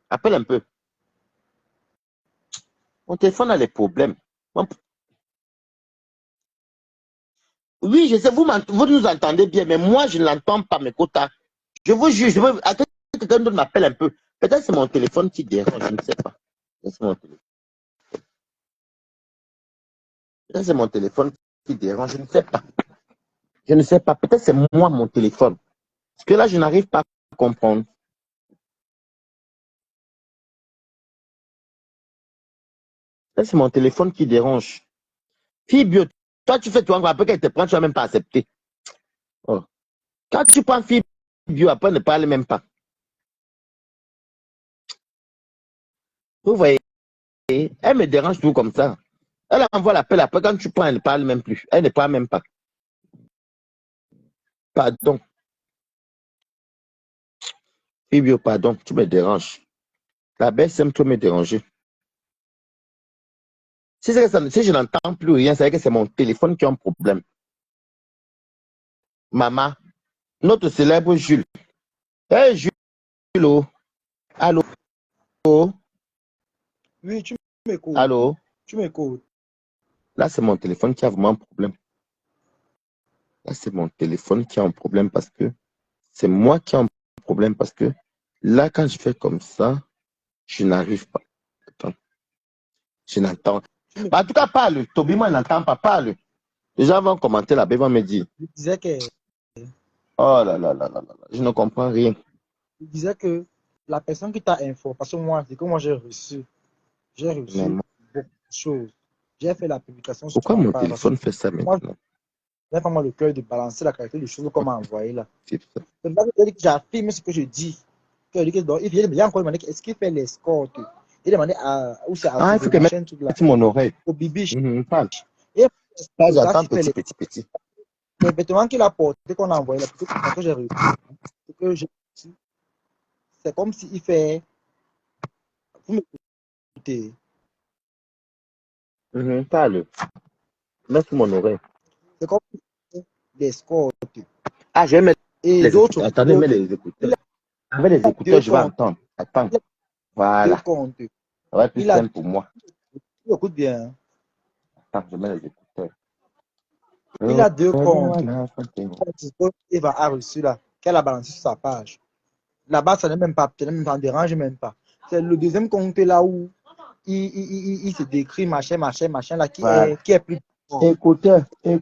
Appelle un peu. Mon téléphone a des problèmes. Oui, je sais, vous nous entendez bien, mais moi, je ne l'entends pas, mes quotas. Je vous jure, je veux. Attends, quelqu'un d'autre m'appelle un peu. Peut-être c'est mon téléphone qui dérange, je ne sais pas. Peut-être c'est mon téléphone qui dérange, je ne sais pas. Je ne sais pas. Peut-être c'est moi, mon téléphone. Parce que là, je n'arrive pas à comprendre. Peut-être c'est mon téléphone qui dérange. Fille bio, toi, tu fais toi, après qu'elle te prend, tu ne vas même pas accepter. Oh. Quand tu prends fille bio, après, ne parle même pas. Vous voyez, elle me dérange tout comme ça. Elle envoie l'appel après, quand tu prends, elle ne parle même plus. Elle ne parle même pas. Pardon. Fibio, pardon, tu me déranges. La baisse aime trop me déranger. Si je n'entends plus rien, c'est que c'est mon téléphone qui a un problème. Maman, notre célèbre Jules. Hey Jules, oh. Allô? Oui, tu m'écoutes. Allô? Tu m'écoutes. Là, c'est mon téléphone qui a vraiment un problème. Là, c'est mon téléphone qui a un problème parce que c'est moi qui ai un problème parce que là, quand je fais comme ça, je n'arrive pas. Attends, je n'entends. Bah, en tout cas, parle. Toby, moi, il n'entend pas. Parle. Les gens vont commenter là-bas, ils vont me dire. Je disais que, Oh là là là là là, je ne comprends rien. je disais que la personne qui t'a informé, parce que moi, c'est que moi j'ai Mais reçu beaucoup de choses. J'ai fait la publication sur pourquoi ma mon page. Parce que téléphone fait ça moi, maintenant? j'ai vraiment le cœur de balancer la qualité des choses qu'on m'a envoyé là. C'est ça. C'est là que j'affirme ce que je dis. Que il vient encore demander est-ce qu'il fait l'escorte. Il demandé à où c'est à Ah, il faut que je machin tout là. mette mon oreille. Au bibiche. Parle. Et Là, le gars j'entends qui fait petit. les vêtements qu'il a portés qu'on a envoyé là, que j'ai reçu. C'est comme s'il fait. Vous m'écoutez. Parle. Mets sur mon oreille. C'est comme s'il fait l'escorte. Ah, je vais mettre Et les d'autres, écouteurs. Attendez, mets les il écouteurs. Avec les a écouteurs, deux je vais comptes. entendre. Attends. Il a deux Voilà. comptes. Ça va être plus Il a, simple pour moi. écoute bien, Attends, je mets les écouteurs. il a deux comptes. Voilà. Eva a reçu là, qu'elle a balancé sur sa page. Là-bas, ça n'est même pas, ça ne dérange même pas. C'est le deuxième compte là où il se décrit machin là Voilà. qui est plus fort. Écouteurs. Donc,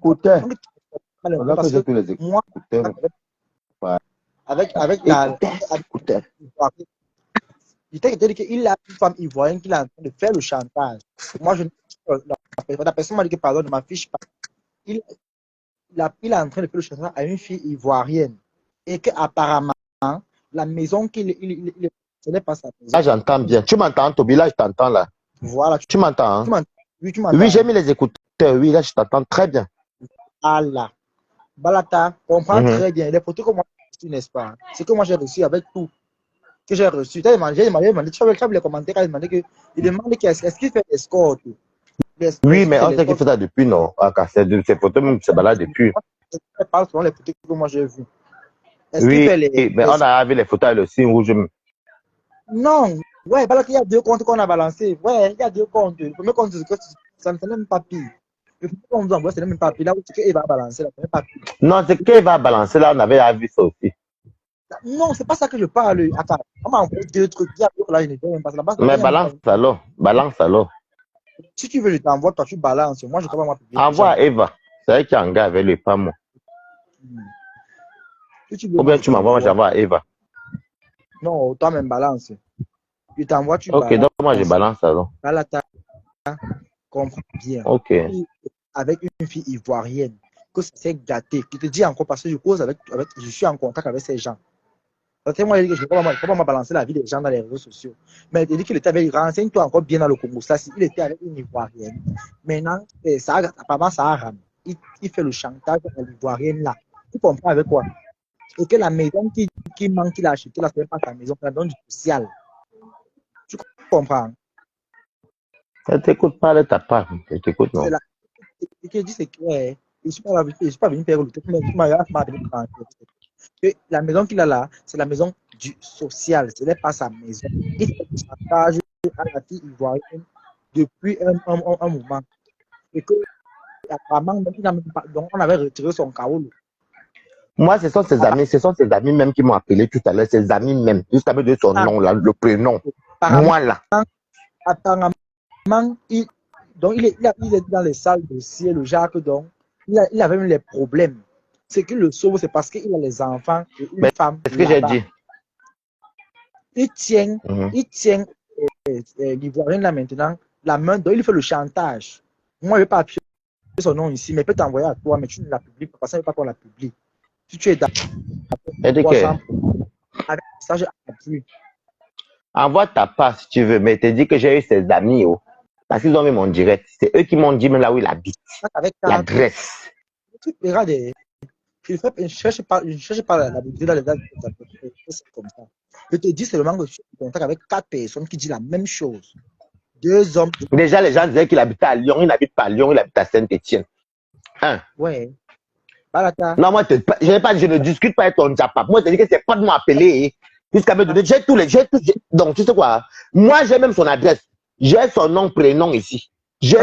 Voilà que parce j'ai que tous les moi, écouteurs. Voilà. avec la, Écouteurs. avec- Écouteurs. il Il t'a dit qu'il a une femme ivoirienne qui est en train de faire le chantage. Moi, la personne m'a dit que, pardon, ne m'affiche pas. Il est en train de faire le chantage à une fille ivoirienne. Et qu'apparemment, la maison ce n'est pas sa maison. Là, j'entends bien. Tu m'entends, Toby? Là, je t'entends, là. Voilà. Tu m'entends, hein? Oui, tu m'entends. Oui, j'ai mis les écouteurs. Oui, là, je t'entends très bien. Allah. Balata comprend très bien. Les photos que moi j'ai reçues, n'est-ce pas? C'est que moi j'ai reçu avec tout. Que j'ai reçu. J'ai demandé, tu as les commentaires, il demandé que, il demande est-ce qu'il fait escorte? Oui, mais on sait qu'il fait ça depuis, non? Ces photos, même, c'est balade depuis. Je parle selon les photos que moi j'ai vues. Oui, mais on a vu les photos avec le signe rouge. Non, ouais, Balata, il y a 2 comptes qu'on a balancés. Ouais, il y a 2 comptes. Le premier compte, ça ne fait même pas pire. Le premier compte, on voit, c'est même pas pire. Là où c'est qu'il va balancer, là, c'est même pas pire. Non, c'est qu'il va balancer, là, on avait vu ça aussi. Non, c'est pas ça que je parle. Attends, on m'a envoyé 2 trucs. Il y a d'autres là, je ne sais même pas. Mais balance alors, balance alors. Si tu veux, je t'envoie, toi tu balances. Moi, je ne peux pas m'appuyer. Envoie à Eva. C'est vrai qu'il y a un gars avec lui, pas moi. Si tu veux, ou bien tu m'envoies, moi j'envoie à Eva. Non, toi-même balance. Je t'envoie, tu balances. Ok, donc moi je balance alors. Balata comprends bien. Ok. Avec une fille ivoirienne, que c'est gâté. Qui te dit encore parce que je cause je suis en contact avec ces gens. Moi, je ne peux pas balancer la vie des gens dans les réseaux sociaux. Mais il dit qu'il était avec, renseigne-toi encore bien dans le Congo. Ça, il était avec une ivoirienne. Maintenant, apparemment, ça a ramé. Il fait le chantage à l'ivoirienne là. Tu comprends avec quoi? Et que la maison qui manque, qu'il a acheté là, ce n'est pas sa maison, c'est la maison du social. Tu comprends? Je t'écoute pas de ta part. Je t'écoute, non. Ce que je dis, c'est que je ne suis pas venu faire le truc, mais tu m'as venu que la maison qu'il a là, c'est la maison du social, ce n'est pas sa maison. Il fait du chantage à la fille ivoirienne depuis un moment. Et que, apparemment, donc on avait retiré son kaolo. Moi, ce sont ses amis même qui m'ont appelé tout à l'heure, ses amis même, jusqu'à me donner son nom, là, le prénom. Moi, là. Apparemment, donc il est dans les salles de ciel, le Jacques, donc, il avait même les problèmes. C'est qu'il le sauve, c'est parce qu'il a les enfants et une femme. C'est ce que j'ai dit. Il tient l'Ivoirien là maintenant, la main, donc il fait le chantage. Moi, je ne vais pas appuyer son nom ici, mais il peut t'envoyer à toi, mais tu ne la publies pas, parce que je ne veux pas qu'on la publie. Si tu es d'accord, avec ça, j'ai appuyé. Envoie ta part si tu veux, mais te dis que j'ai eu ses amis, parce qu'ils ont mis mon direct. C'est eux qui m'ont dit même là où il habite, l'adresse. Tu verras des... Je ne cherche pas la publicité dans les dates, c'est comme ça. Je te dis seulement que je suis en contact avec 4 personnes qui disent la même chose. 2 hommes. Déjà, les gens disaient qu'il habitait à Lyon, il n'habite pas à Lyon, il habite à Saint-Étienne. Ouais. Non, moi, je ne discute pas avec ton diapap. Moi, je te dis que c'est pas de m'appeler. Jusqu'à me donner, donc, tu sais quoi? Moi, j'ai même son adresse. J'ai son nom, prénom ici. J'ai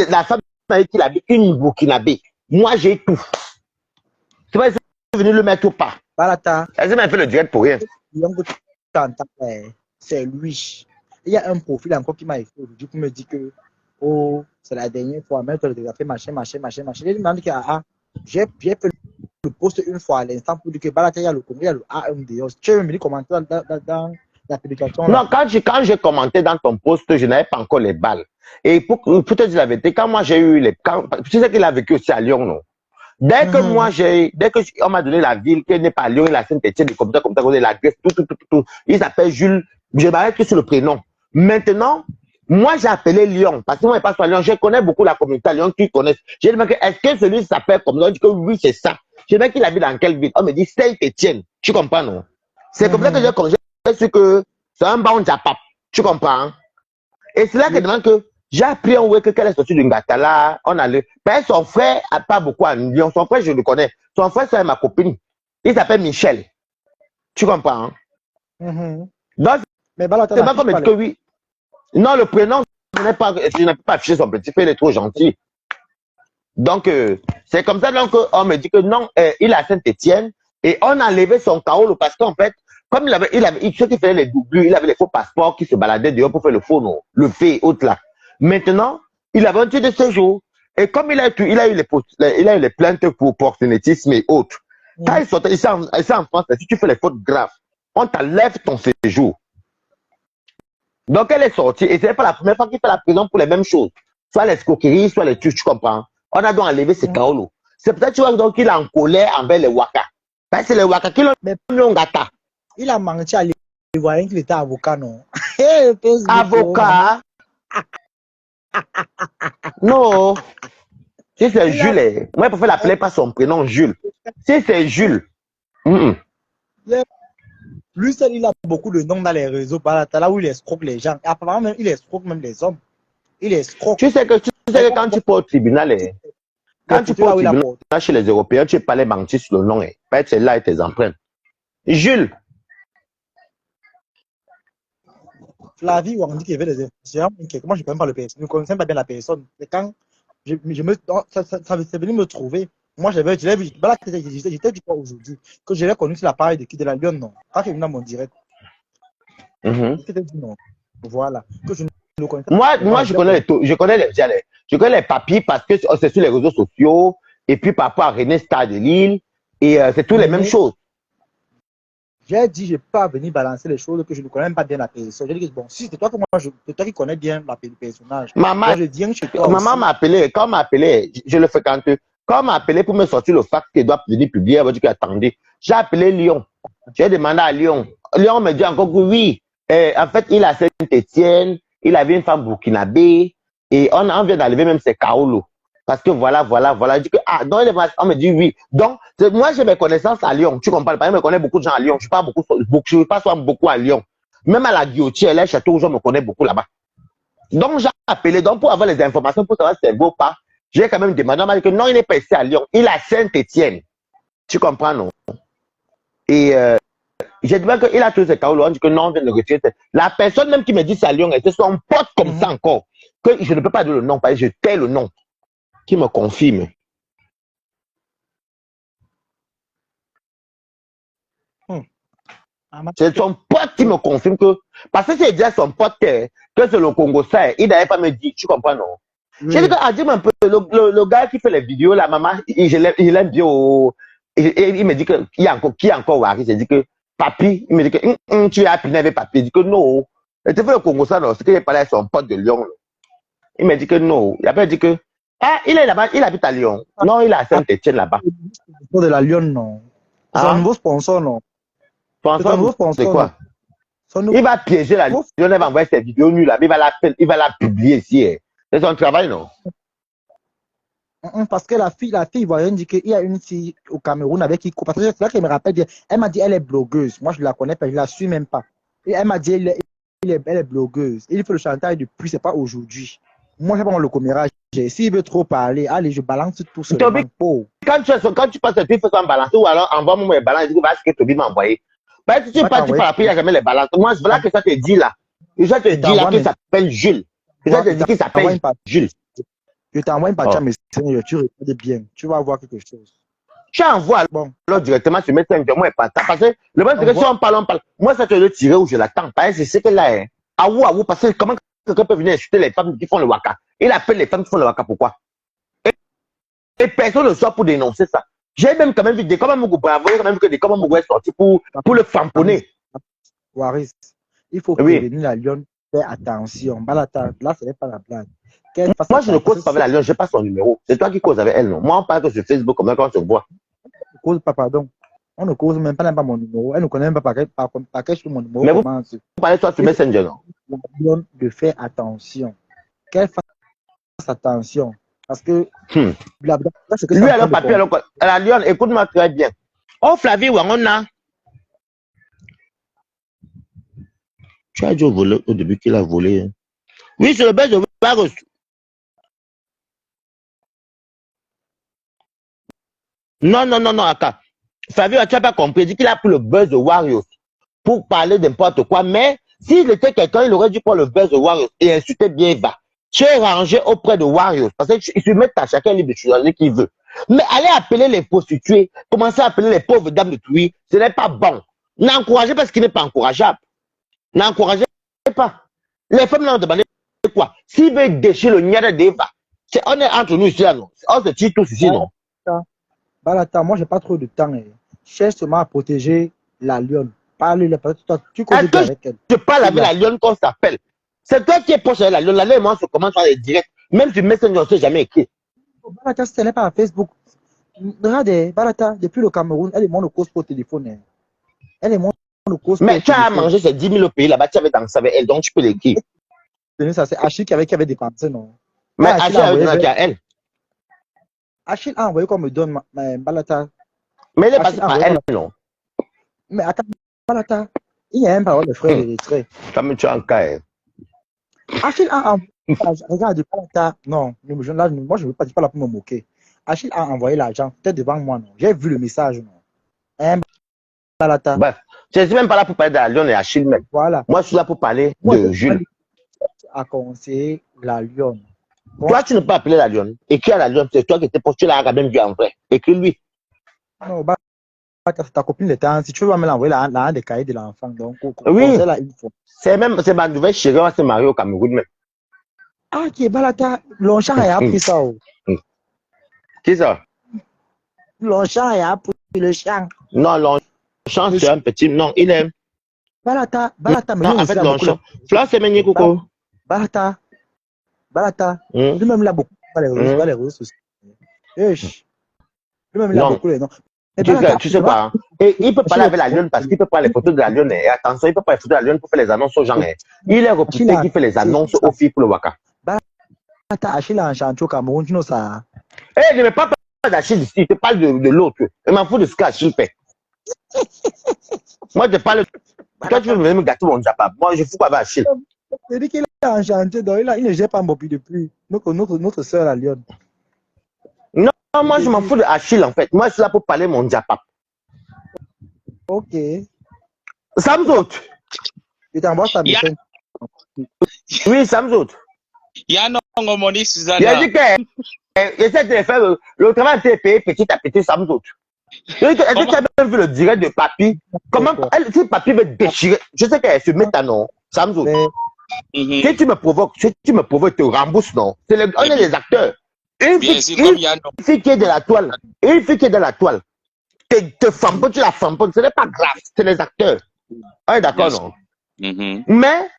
la femme avec qui il habite, une Burkinabé. Moi, j'ai tout. Tu vas essayer de venir le mettre ou pas? Elle m'a fait le direct pour rien. C'est lui. Il y a un profil encore qui m'a écrit aujourd'hui qui me dit que, oh, c'est la dernière fois, mais tu as fait machin. J'ai demandé que, j'ai fait le post une fois à l'instant pour dire que Balata, il y a le Congo, il y a le AMDO. Tu veux me commenter dans la publication? Non, quand j'ai commenté dans ton post, je n'avais pas encore les balles. Et pour te dire la vérité, quand moi j'ai eu tu sais qu'il a vécu aussi à Lyon, non? Dès que on m'a donné la ville, qu'il n'est pas à Lyon, il a Saint-Étienne, comme ça, l'adresse, tout. Il s'appelle Jules. Je m'arrête que sur le prénom. Maintenant, moi j'ai appelé Lyon, parce que moi je passe par Lyon, je connais beaucoup la communauté à Lyon qui connaissent. J'ai demandé, est-ce que celui s'appelle comme ça? On dit que oui, c'est ça. Je demandé qu'il habite dans quelle ville? On me dit Saint-Étienne. Tu comprends, non? C'est comme ça que j'ai su que c'est un bon diapap. Tu comprends? Et c'est là que je demande que j'ai appris en que qu'elle est sortie du Ngatala, on allait. Mais son frère n'a pas beaucoup à Lyon. Son frère, je le connais. Son frère, c'est ma copine. Il s'appelle Michel. Tu comprends? Donc, c'est pas comme dit que oui. Non, le prénom, je n'ai pas affiché son petit frère, il est trop gentil. Donc, c'est comme ça on me dit que non, il est à Saint-Étienne et on a enlevé son kaolo parce qu'en fait, comme ceux qui faisaient les doublures, il avait les faux passeports qui se baladaient dehors pour faire le faux, non, le fait et autres là. Maintenant, il avait un titre de séjour et comme il a eu les plaintes pour proxénétisme et autres, quand il sortait ici en France, si tu fais les fautes graves, on t'enlève ton séjour. Donc, elle est sortie et ce n'est pas la première fois qu'il fait la prison pour les mêmes choses. Soit l'escroquerie, soit les tuches, tu comprends. On a donc enlevé ce Kaolo. C'est peut-être, tu vois, donc, qu'il est en colère envers les Waka. Parce que c'est les Waka qui l'ont gâté. Il a menti à l'Ivoirien qu'il était avocat, non? Avocat? Non. Si c'est Jules, moi, je préfère l'appeler par son prénom, Jules. Si c'est Jules, lui seul, il a beaucoup de noms dans les réseaux, là où il escroque les gens. Et apparemment, même, il escroque même les hommes. Il escroque. Tu sais que quand tu pars au tribunal, quand tu pars au tribunal chez les Européens, tu peux pas les mentir sur le nom. Pas être là et tes empreintes. Jules. Flavie, on dit qu'il y avait des influenceurs. Moi, je ne connais pas le personne. Je ne connaissais pas bien la personne. Et quand ça venu me trouver, moi, je l'ai vu. J'étais du quoi aujourd'hui? Que je l'ai connu sur la page de la Lyon, non. Quand il est venu dans mon direct. C'était dit non. Voilà. Que je ne connais pas. Moi, je connais les papiers parce que c'est sur les réseaux sociaux. Et puis, par rapport à René Star de Lille. Et c'est tous les mêmes choses. J'ai dit, je ne peux pas venir balancer les choses que je ne connais même pas bien la personne. J'ai dit, bon, si c'est toi qui connais bien le personnage. Maman m'a appelé, quand on m'a appelé, je le fréquente. Quand on m'a appelé pour me sortir le fax qu'il doit venir publier, elle m'a dit qu'attendez. J'ai appelé Lyon. J'ai demandé à Lyon. Lyon me dit encore que oui. En fait, il a Saint-Étienne, il avait une femme burkinabé, et on vient d'enlever même ses Kaolo. Parce que voilà. Je dis que, donc on me dit oui. Donc, moi, j'ai mes connaissances à Lyon. Tu comprends pas? Je me connais beaucoup de gens à Lyon. Je ne passe pas beaucoup à Lyon. Même à la Guillotière, les châteaux, je me connais beaucoup là-bas. Donc, j'ai appelé, donc, pour avoir les informations, pour savoir si c'est beau ou pas, j'ai quand même demandé, on m'a dit que non, il n'est pas ici à Lyon. Il est à Saint-Étienne. Tu comprends, non? Et j'ai dit qu'il a tous ses Kaolo. On dit que non, on vient de le retirer. La personne même qui me dit c'est à Lyon, c'est son pote comme ça encore. Que je ne peux pas dire le nom, parce que je tais le nom. Qui me confirme. C'est son pote qui me confirme que. Parce que c'est déjà son pote que c'est le Congo ça, il n'avait pas me dit, tu comprends, non? J'ai dit que, dis-moi un peu, le gars qui fait les vidéos, la maman, il aime bien il me dit que, qui est encore Wari, j'ai dit que, papi, il me dit que, tu es appiné avec papi, il dit que non. Et tu fais le Congo ça, non? C'est qu'il parlait à son pote de Lyon. Il me dit que non. Il a pas dit que, il est là-bas, il habite à Lyon. Non, il est à Saint-Étienne là-bas. De la Lyon, non. C'est un nouveau sponsor, non. C'est quoi? Il va piéger la Lyon, il va envoyer ses vidéos nues là, il va la publier ici. C'est son travail, non? Parce que la fille ivoirienne dit qu'il y a une fille au Cameroun avec qui. Parce que c'est là qu'elle me rappelle bien. Elle m'a dit elle est blogueuse. Moi, je ne la connais pas, je ne la suis même pas. Et elle m'a dit elle est blogueuse. Il fait le chantage depuis, c'est pas aujourd'hui. Moi, je sais pas le commérage. S'il veut trop parler, allez, je balance tout ce moment. Quand tu passes, tu fais ça en balance, ou alors envoie-moi mes balances, je dis, va ce que Toby m'a envoyé. Parce que si tu passes, tu fais la prière, jamais les balances. Moi, voilà que ça te dit là. Et ça te dit là qu'il s'appelle Jules. Et ça te dit qu'il s'appelle Jules. Je t'envoie une partie à Messenger, tu regardes bien, tu vas voir quelque chose. Tu envoies alors directement sur Messenger, moi, pas parce que le problème, c'est que si on parle. Moi, ça te le tirer où je l'attends. Parce que c'est ce qu'elle a. Aou, parce que comment quelqu'un peut venir insulter les femmes qui font le waka? Il appelle les femmes qui font le waka, pourquoi? Et personne ne sort pour dénoncer ça. J'ai même quand même vu des Kamamoukou, bravo, quand même vu que des Kamamoukou est sorti pour le famponner. Waris, il faut prévenir la Lyon, faire attention. Là, ce n'est pas la blague. Moi, je ne cause pas avec la Lyon, je n'ai pas son numéro. C'est toi qui causes avec elle, non? Moi, on parle que sur Facebook, comme quand on se voit. On ne cause pas, pardon. On ne cause même pas mon numéro. Elle ne connaît même pas par quel mon numéro. Mais vous parlez toi sur Messenger, non? La Lyon de faire attention. Qu'elle fasse attention. Parce que. Lui, alors, papier, alors, la Lyon, écoute-moi très bien. Oh, Flavie, on a. Tu as dit au début qu'il a volé. Oui, c'est le buzz de Varus. Non, Aka. Flavie, tu n'as pas compris. Il dit qu'il a pris le buzz de Warriors pour parler n'importe quoi. Mais s'il était quelqu'un, il aurait dû prendre le buzz de Warriors et insulter bien Eva. Tu es rangé auprès de Warriors parce qu'ils se mettent à chacun libre de choisir qui veut. Mais aller appeler les prostituées, commencer à appeler les pauvres dames de Touy, ce n'est pas bon. N'encouragez pas ce qui n'est pas encourageable. N'encouragez pas. Les femmes l'ont demandé quoi? S'ils veulent déchirer le niada d'Eva, on est entre nous ici, là, non? On se tire tous ici, non? Balata, moi, j'ai pas trop de temps. Cherche seulement à protéger la lionne. Parle-le, tu causes avec elle. Je parle avec la lionne qu'on s'appelle. C'est toi qui es proche de la Lyon. La Lyon et moi, on se commence par les directs. Même sur Messenger, on ne s'est jamais écrit. Balata, ce n'est pas à Facebook. Regardez, Balata, depuis le Cameroun, elle est mon cause pour téléphone. Hein. Elle est mon cause pour Mais tu as mangé ces 10 000 au pays là-bas, tu avais dansé avec elle, donc tu peux l'écrire. Ça, c'est Achille qui avait dépensé, non? Mais Achille avait donné à elle. Achille a envoyé qu'on me donne Balata. Mais il est passé par elle, non? Mais attends, Balata, il y a un parole de frère Érythrée. Comme tu as un cas. Achille a envoyé. Regarde, Balata. Non, là, moi, je ne veux pas là pour me moquer. Achille a envoyé l'argent, peut-être devant moi, non? J'ai vu le message, non? Hein, Balata. Bref, je ne suis même pas là pour parler de la Lyon et Achille même. Voilà. Moi, je suis là pour parler de Jules. A conseillé la Lyon. Toi, tu ne peux pas appeler la Lyon. Écris à la Lyon, c'est toi qui étais postulé à la même vie en vrai. Écris-lui. Non, ta copine de temps, si tu veux me l'envoyer là, des cahiers de l'enfant. Donc, oui. C'est ma nouvelle chérie, on s'est marié au Cameroun même. Ah, qui est Balata. Longchamp a appris ça. Qui ça? Longchamp a appris le chant. Non, Longchamp, c'est un petit. Non, il est. Balata, mais non, en fait, Longchamp. Fleur, c'est Méni Coco. Balata. Lui-même, il a beaucoup les réseaux sociaux. Lui-même, il a beaucoup les noms. Tu sais pas. Hein? Et il peut parler avec la Lyon parce qu'il peut prendre les photos de la Lyon. Et attention, il peut prendre les photos de la Lyon pour faire les annonces aux gens. Il est réputé qui fait les annonces aux filles pour le Waka. Achille a enchanté au Cameroun, tu sais ça. Eh, ne me parle pas d'Achille ici, je te parle de l'autre. Je m'en fous de ce qu'Achille fait. Moi, je te parle. Toi, tu veux me gâter mon Japa. Moi, je fous pas avec Achille. Il dit qu'il a enchanté, donc il ne gère pas Mopi depuis. Notre soeur à Lyon. Non, moi, je m'en fous de Achille en fait. Moi, je suis là pour parler mon Japa. Ok. Samzout. Je t'envoie ça, Michel. Oui, Samzout. Il y a un nom, mon dit Susanna. Il a dit que essaie de faire le travail a été payé petit à petit, Samzout. Est-ce que tu as même vu le direct de Papi? Comment si Papi veut déchirer, je sais qu'elle se met à non, Samzout. Si tu me provoques, je te rembourse, non? On est les acteurs. Une fille qui est de la toile, te famponne, tu la famponnes, ce n'est pas grave, c'est les acteurs. On est d'accord, non? Mais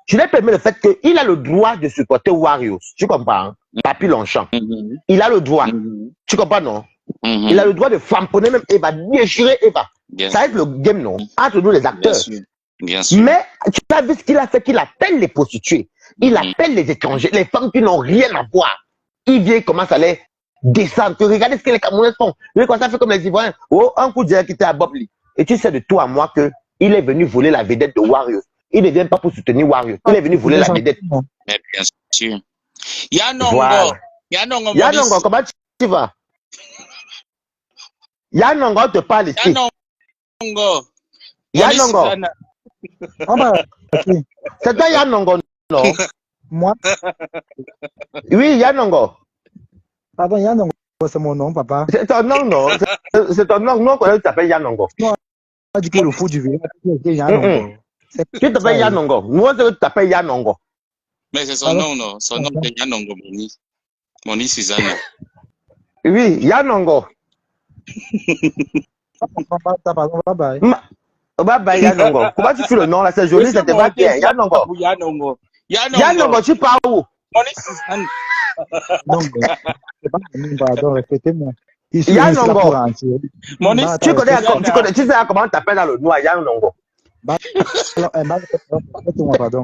je n'ai pas aimé le fait qu'il a le droit de supporter Warriors. Tu comprends? Papi Longchamp. Il a le droit. Tu comprends, non? Il a le droit de famponner même Eva, déchirer Eva. Ça va être le game, non? Entre nous, les acteurs. Bien sûr. Mais tu as vu ce qu'il a fait, qu'il appelle les prostituées. Il appelle les étrangers, les femmes qui n'ont rien à voir. Il vient, commence à les descendre. Regardez ce que les Camerounais font. Lui, quand ça fait comme les Ivoiriens. Oh, un coup de direct qui était à Bobli. Et tu sais de toi à moi que il est venu voler la vedette de Warriors. Il ne vient pas pour soutenir Warriors. Il est venu voler la vedette. Mais bien sûr. Yanongo. Yanongo, comment tu vas? Yanongo te parle ici. Yanongo. C'est toi Yanongo, non? Moi? Oui, Yanongo. Pardon, Yanongo, c'est mon nom, papa. C'est ton nom, non? C'est ton nom, non, qu'on t'appelle Yanongo. Non, pas du tout le fou du village. Yanongo. Tu t'appelles Yanongo. Moi, tu t'appelles Yanongo. Mais c'est son nom, non? Son nom, c'est Yanongo, Moni Susanna. Oui, Yanongo. Pardon, bye bye. Bye bye, Yanongo. Comment tu fais le nom là? C'est joli, c'était pas bien. Yanongo. Yanongo, tu pars où? Moni Susanna. Non, pardon, respectez-moi. Yanongo. Tu connais, tu sais comment on t'appelle dans le noir, Yanongo. Pardon.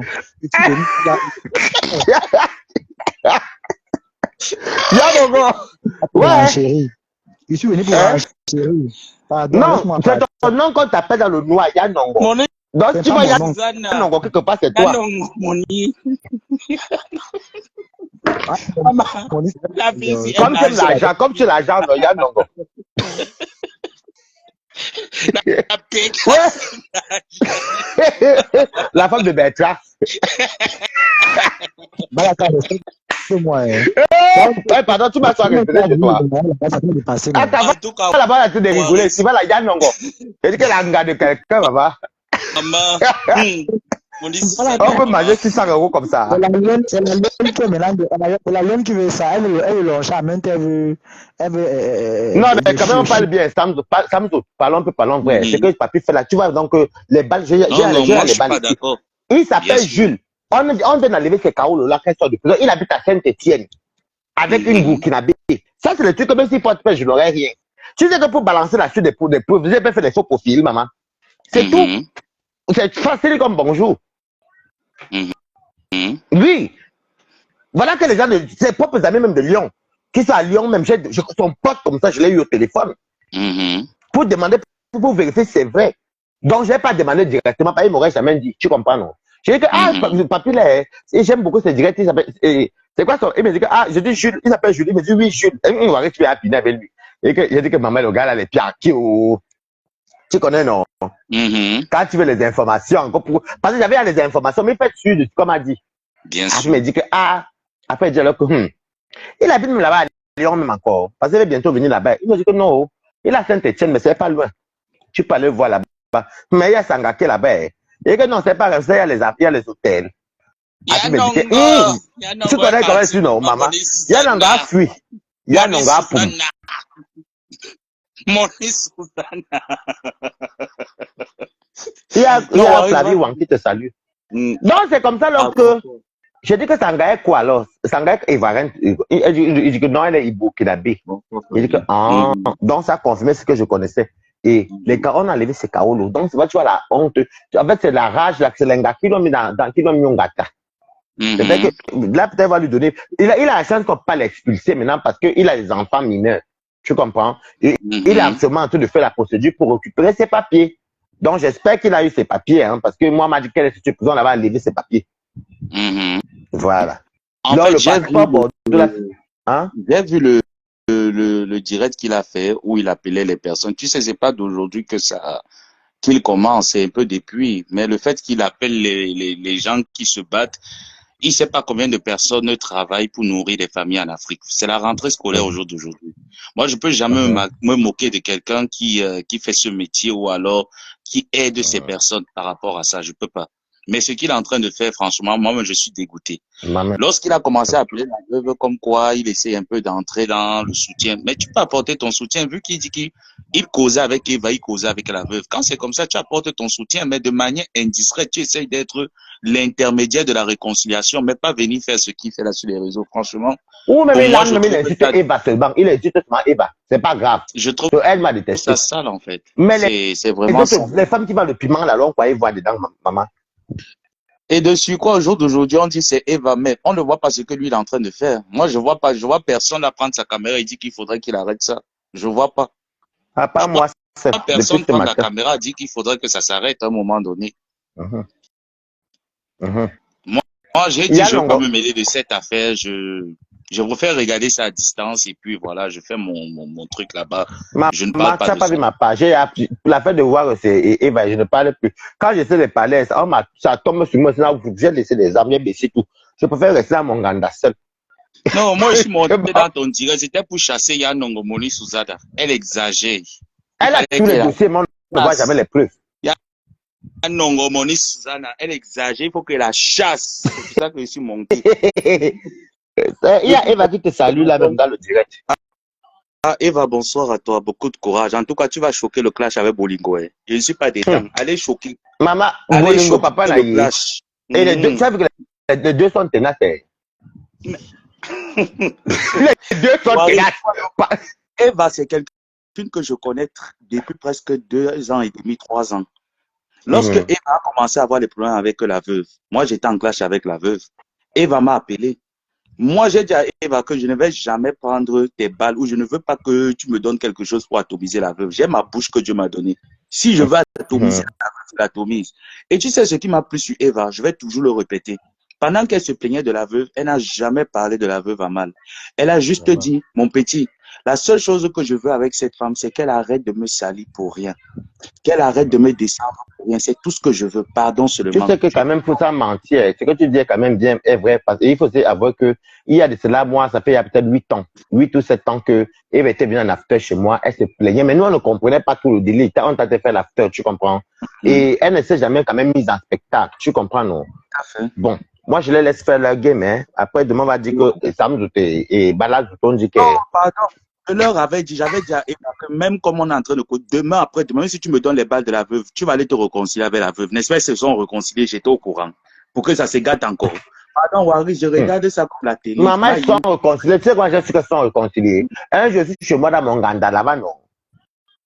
Yanongo. Ouais. Chérie. Je suis venu pour un chéri. Pardon. Non, c'est ton nom qu'on t'appelle dans le noir, Yanongo. Donc tu vois Yanongo quelque part, c'est toi. Yanongo, Moni. Comme tu l'argent, Yanongo. La femme de Bertrand. Moi. Pardon, tu m'as soigné de toi. Là-bas, elle a tout de rigoler. Tu vas la Yanongo. Elle dit qu'elle a regardé quelqu'un, maman. On peut manger 600 € comme ça. C'est la lune qui veut ça. Elle Longchamp. Non, mais quand même, on parle bien. Samzout, parlons vrai. C'est que le papier fait là. Tu vois, donc, les balles, j'ai les balles. Il s'appelle Jules. On vient d'enlever ces Kaolo là, qu'elle sort de prison. Il habite à Saint-Étienne avec une Burkinabé. Ça, c'est le truc, même s'il faut te faire, je n'aurais rien. Tu sais que pour balancer la suite des preuves, vous avez fait des faux profils, maman. C'est tout. C'est facile comme bonjour. Oui. Voilà que les gens, ses propres amis même de Lyon, qui sont à Lyon même, son pote comme ça, je l'ai eu au téléphone. Pour demander, pour vérifier si c'est vrai. Donc, je n'ai pas demandé directement, parce qu'il m'aurait jamais dit. Tu comprends, non? J'ai dit que, papy, là, j'aime beaucoup ce direct, il s'appelle, c'est quoi son, il me dit que, je dis Jules, il s'appelle Jules, il me dit oui, Jules. Il va rester à piner avec lui. Et que, j'ai dit que maman, le gars, là, les pierres, tu connais, non? Quand tu veux les informations, parce que j'avais les informations, mais pas sûr de ce qu'on m'a dit. Bien sûr. Il me dit que, après, il dit alors que, il habite même là-bas à Lyon même encore, parce qu'il va bientôt venir là-bas. Il me dit que non, il a Saint-Étienne, mais c'est pas loin. Tu peux aller voir là-bas. Mais il y a Sangaké là-bas. Et que non, c'est pas resté, il y a les hôtels. Tu connais comment c'est, non, maman? Il y a un gars fui. Il y a un gars pour. Maurice Susanna. Il y a Flavie Wang qui te salue. Donc, c'est comme ça, alors que. Je dis que Sangaye quoi alors? Sangaye est variant. Il dit que non, elle est Burkinabé. Il dit que, donc ça confirmait ce que je connaissais. Et les gars, on a enlevé ces Kaolo. Donc, tu vois la honte. En fait, c'est la rage, c'est l'enga qui l'ont mis qui l'ont mis en gâta. C'est vrai que là, peut-être va lui donner. Il a la chance qu'on ne peut pas l'expulser maintenant parce qu'il a des enfants mineurs. Tu comprends? Et il est actuellement en train de faire la procédure pour récupérer ses papiers. Donc, j'espère qu'il a eu ses papiers, hein, parce que moi, m'a dit qu'elle est on avait enlevé ses papiers. Voilà. En fait, j'ai vu le direct qu'il a fait où il appelait les personnes. Tu sais, c'est pas d'aujourd'hui que ça qu'il commence, c'est un peu depuis. Mais le fait qu'il appelle les gens qui se battent, il sait pas combien de personnes travaillent pour nourrir des familles en Afrique. C'est la rentrée scolaire au jour d'aujourd'hui. Moi, je peux jamais me moquer de quelqu'un qui fait ce métier ou alors qui aide ces personnes par rapport à ça. Je peux pas. Mais ce qu'il est en train de faire, franchement, moi, je suis dégoûté. Lorsqu'il a commencé à appeler la veuve comme quoi il essaie un peu d'entrer dans le soutien, mais tu peux apporter ton soutien, vu qu'il dit qu'il causait avec Eva, il causait avec la veuve. Quand c'est comme ça, tu apportes ton soutien, mais de manière indiscrète, tu essayes d'être l'intermédiaire de la réconciliation, mais pas venir faire ce qu'il fait là sur les réseaux, franchement. Ou même il insulte Eva seulement, il insulte seulement Eva, c'est pas grave. Je trouve elle m'a détesté. Ça sale en fait. Mais c'est vraiment les femmes qui vendent le piment là, on croit ils voient dedans, maman. Et dessus quoi, au jour d'aujourd'hui, on dit c'est Eva, mais on ne voit pas ce que lui il est en train de faire. Moi, je vois personne là prendre sa caméra et dire qu'il faudrait qu'il arrête ça. Je vois pas. À part moi, personne prend la caméra et dit qu'il faudrait que ça s'arrête à un moment donné. Moi, j'ai dit, je ne veux pas me mêler de cette affaire. Je préfère regarder ça à distance et puis voilà, je fais mon truc là-bas. Je ne parle pas de ça. Ma page. L'affaire de voir, c'est Eva, je ne parle plus. Quand j'essaie de parler, ça tombe sur moi, j'ai laissé les armes, j'ai baissé tout. Je préfère rester à mon ganda seul. Non, moi, je suis monté dans ton direct, c'était pour chasser Yanongo Moni Souzada. Elle exagère. Elle a tous les dossiers, mais on ne voit jamais les preuves. Yanongo Moni Souzana, elle exagère, il faut que la chasse. C'est pour ça que je suis monté. Il y a Eva qui te salue là même dans le direct. Eva, bonsoir à toi, beaucoup de courage. En tout cas, tu vas choquer le clash avec Bolingo. Je ne suis pas dedans. Allez choquer. Maman, Bolingo, papa n'a eu. Et les deux, tu sais que les deux sont tenaces. Les deux sont tenaces. Eva, c'est quelqu'un que je connais depuis presque 2 ans et demi, 3 ans. Lorsque Eva a commencé à avoir des problèmes avec la veuve, moi j'étais en clash avec la veuve. Eva m'a appelé. Moi, j'ai dit à Eva que je ne vais jamais prendre tes balles ou je ne veux pas que tu me donnes quelque chose pour atomiser la veuve. J'ai ma bouche que Dieu m'a donnée. Si je veux atomiser la veuve, je l'atomise. Et tu sais ce qui m'a plu sur Eva, je vais toujours le répéter. Pendant qu'elle se plaignait de la veuve, elle n'a jamais parlé de la veuve à mal. Elle a juste dit, mon petit, la seule chose que je veux avec cette femme, c'est qu'elle arrête de me salir pour rien. Qu'elle arrête de me descendre pour rien. C'est tout ce que je veux. Pardon seulement. Tu sais que quand même, pour ça mentir, ce que tu dis est quand même bien est vrai. Parce qu'il faut aussi avouer que il y a de cela, moi, ça fait il y a peut-être 8 ans, 8 ou 7 ans que Eva était venue en after chez moi. Elle se plaignait. Mais nous, on ne comprenait pas tout le délai. On t'a fait l'after, tu comprends? Et elle ne s'est jamais quand même mise en spectacle. Tu comprends, non? Tout à fait. Bon. Moi, je les laisse faire leur game, hein. Après, demain, on va dire que Sam et Balaz, on dit que. Non, pardon. Je leur avais dit, j'avais dit à Eva que même comme on est en train de demain, après-demain, si tu me donnes les balles de la veuve, tu vas aller te réconcilier avec la veuve. N'est-ce pas? Ils se sont réconciliés, j'étais au courant. pour que ça se gâte encore. Pardon, Waris, je regarde ça comme la télé. Maman, ils sont réconciliés. Tu sais quoi, je sais qu'ils sont réconciliés. Un jour, je suis chez moi dans mon ganda là-bas, non.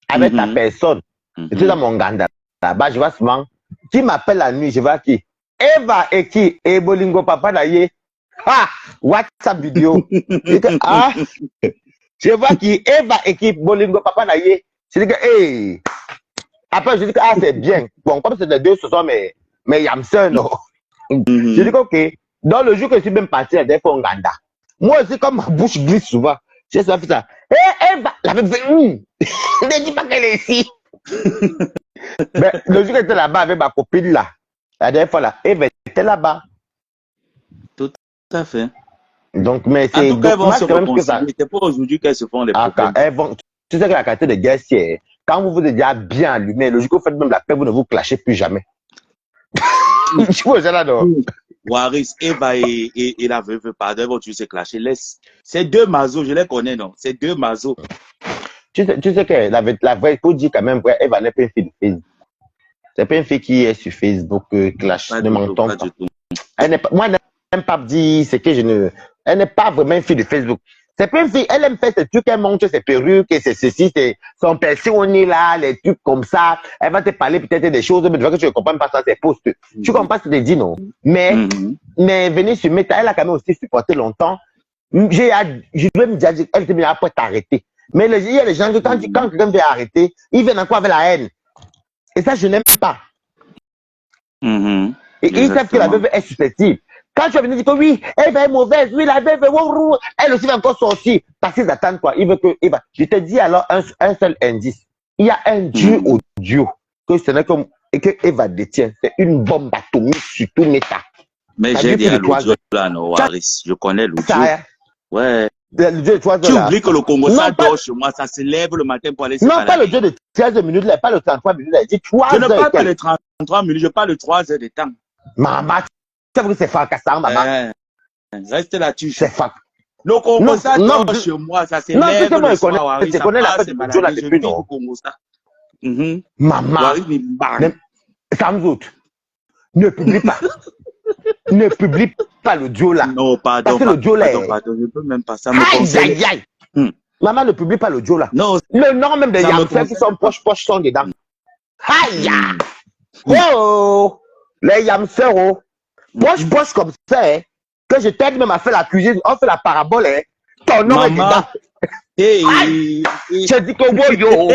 Avec ta personne. Je suis dans mon ganda là-bas, je vois souvent. Qui m'appelle la nuit, je vois qui. Eva et qui? Et Bolingo Papa d'ailleurs. Ah! WhatsApp vidéo. Ah! Je vois qui. Eva et qui? Bolingo Papa d'ailleurs. Je dis que, hey! Après, je dis que, ah, c'est bien. Bon, comme c'est les deux, ce sont mes yamseurs, non. Je dis que, ok. Dans le jour que je suis même parti à des fonds Ganda, moi aussi, comme ma bouche glisse souvent, j'ai ça fait ça. Eva, la même fait, ne dis pas qu'elle est ici. Mais le jour que j'étais là-bas avec ma copine là, la dernière fois là, Eva était là-bas. Tout à fait. Donc, mais En c'est tout cas, elles vont se dommage quand même que ça. réconcilier. C'est pas aujourd'hui qu'elles se font les Ah, problèmes. elles vont... Tu sais que la qualité de guerre, c'est quand vous vous êtes déjà bien allumé, le jour que vous faites même la paix, vous ne vous clashez plus jamais. Tu vois, c'est là, non? Waris, Eva et la veuve, pardon, elles vont tous se clasher. Laisse. C'est deux mazos, je les connais, non? C'est deux mazos. Tu sais que la vraie, il faut dire quand même, Eva n'est pas une fille de Facebook. C'est pas une fille qui est sur Facebook, clash, Pas ne du tout, m'entends pas pas. du tout. Elle n'est pas, moi, elle n'aime pas dire ce que je ne. Elle n'est pas vraiment une fille de Facebook. C'est pas une fille, elle aime faire ces trucs, elle montre ses perruques, et c'est ceci, c'est son piercing au nez là, les trucs comme ça. Elle va te parler peut-être des choses, mais tu vois que tu ne comprends pas ça, c'est posts. Tu comprends ce que je dis, non? Mais venez sur Meta, elle a quand même aussi supporté longtemps. Je dois me dire, elle te met après t'arrêter. Mais il y a des gens que quand quelqu'un veut arrêter, ils viennent encore avec la haine. Et ça, je n'aime pas. Et ils savent que la veuve est susceptible. Quand tu vas venir dire que oui, elle va être mauvaise, oui, la veuve, elle aussi va encore sortir. Parce qu'ils attendent quoi? Ils veulent que Eva. Je te dis alors un seul indice. Il y a un dieu audio que ce n'est comme et que Eva détient. C'est une bombe atomique sur tout Meta. Mais j'ai dit à l'audio là, non, Waris. Je connais l'audio. Ouais. Le dieu de 3 heures. Tu oublies que le Congo, ça dort chez moi, ça se lève le matin pour aller se balader. Non, pas le dieu de 13 minutes, là, pas le 33 minutes, là. Il dit 3 heures. Je ne parle pas de 33 minutes, je parle de 3 heures de temps. Maman, c'est vrai que c'est fracassant, maman. Reste là-dessus. C'est fracassant. Le Congo, ça dort chez moi, ça se lève le soir. Je connais la fête de Congo là depuis, non? Maman, Samzout, ne publie pas. Ne publie pas le duo là. Non, pardon. Parce que le duo là. Pardon, je peux même pas. Ça me concerne. Aïe, aïe. Maman ne publie pas le duo là. Non. Le nom même des Yamsers qui sont proches sont dedans. Aïe. Oh. Les Yamsers, oh. Proche comme ça, hein. Que je t'aide même à faire la cuisine, on fait la parabole, hein. Ton nom est dedans. Aïe. Je dis que wow, yo.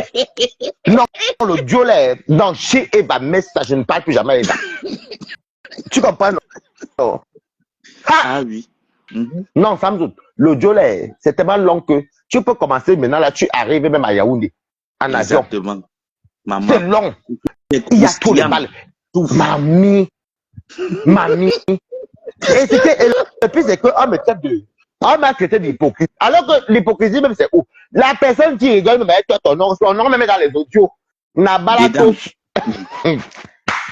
Non, le duo là. Non, chez Eva, mais ça, je ne parle plus jamais dedans. Tu comprends? Non. Ah oui. Non, Samzout, le duo là, c'est tellement long que tu peux commencer maintenant là, tu arrives même à Yaoundé. En avion. Exactement. Maman. C'est long. Il y a tous les balles. Mamie. Et le plus c'est qu'on me traite d'hypocrite. Alors que l'hypocrisie même c'est où? La personne qui rigole même avec toi, son nom même est dans les audios. Nabalatos.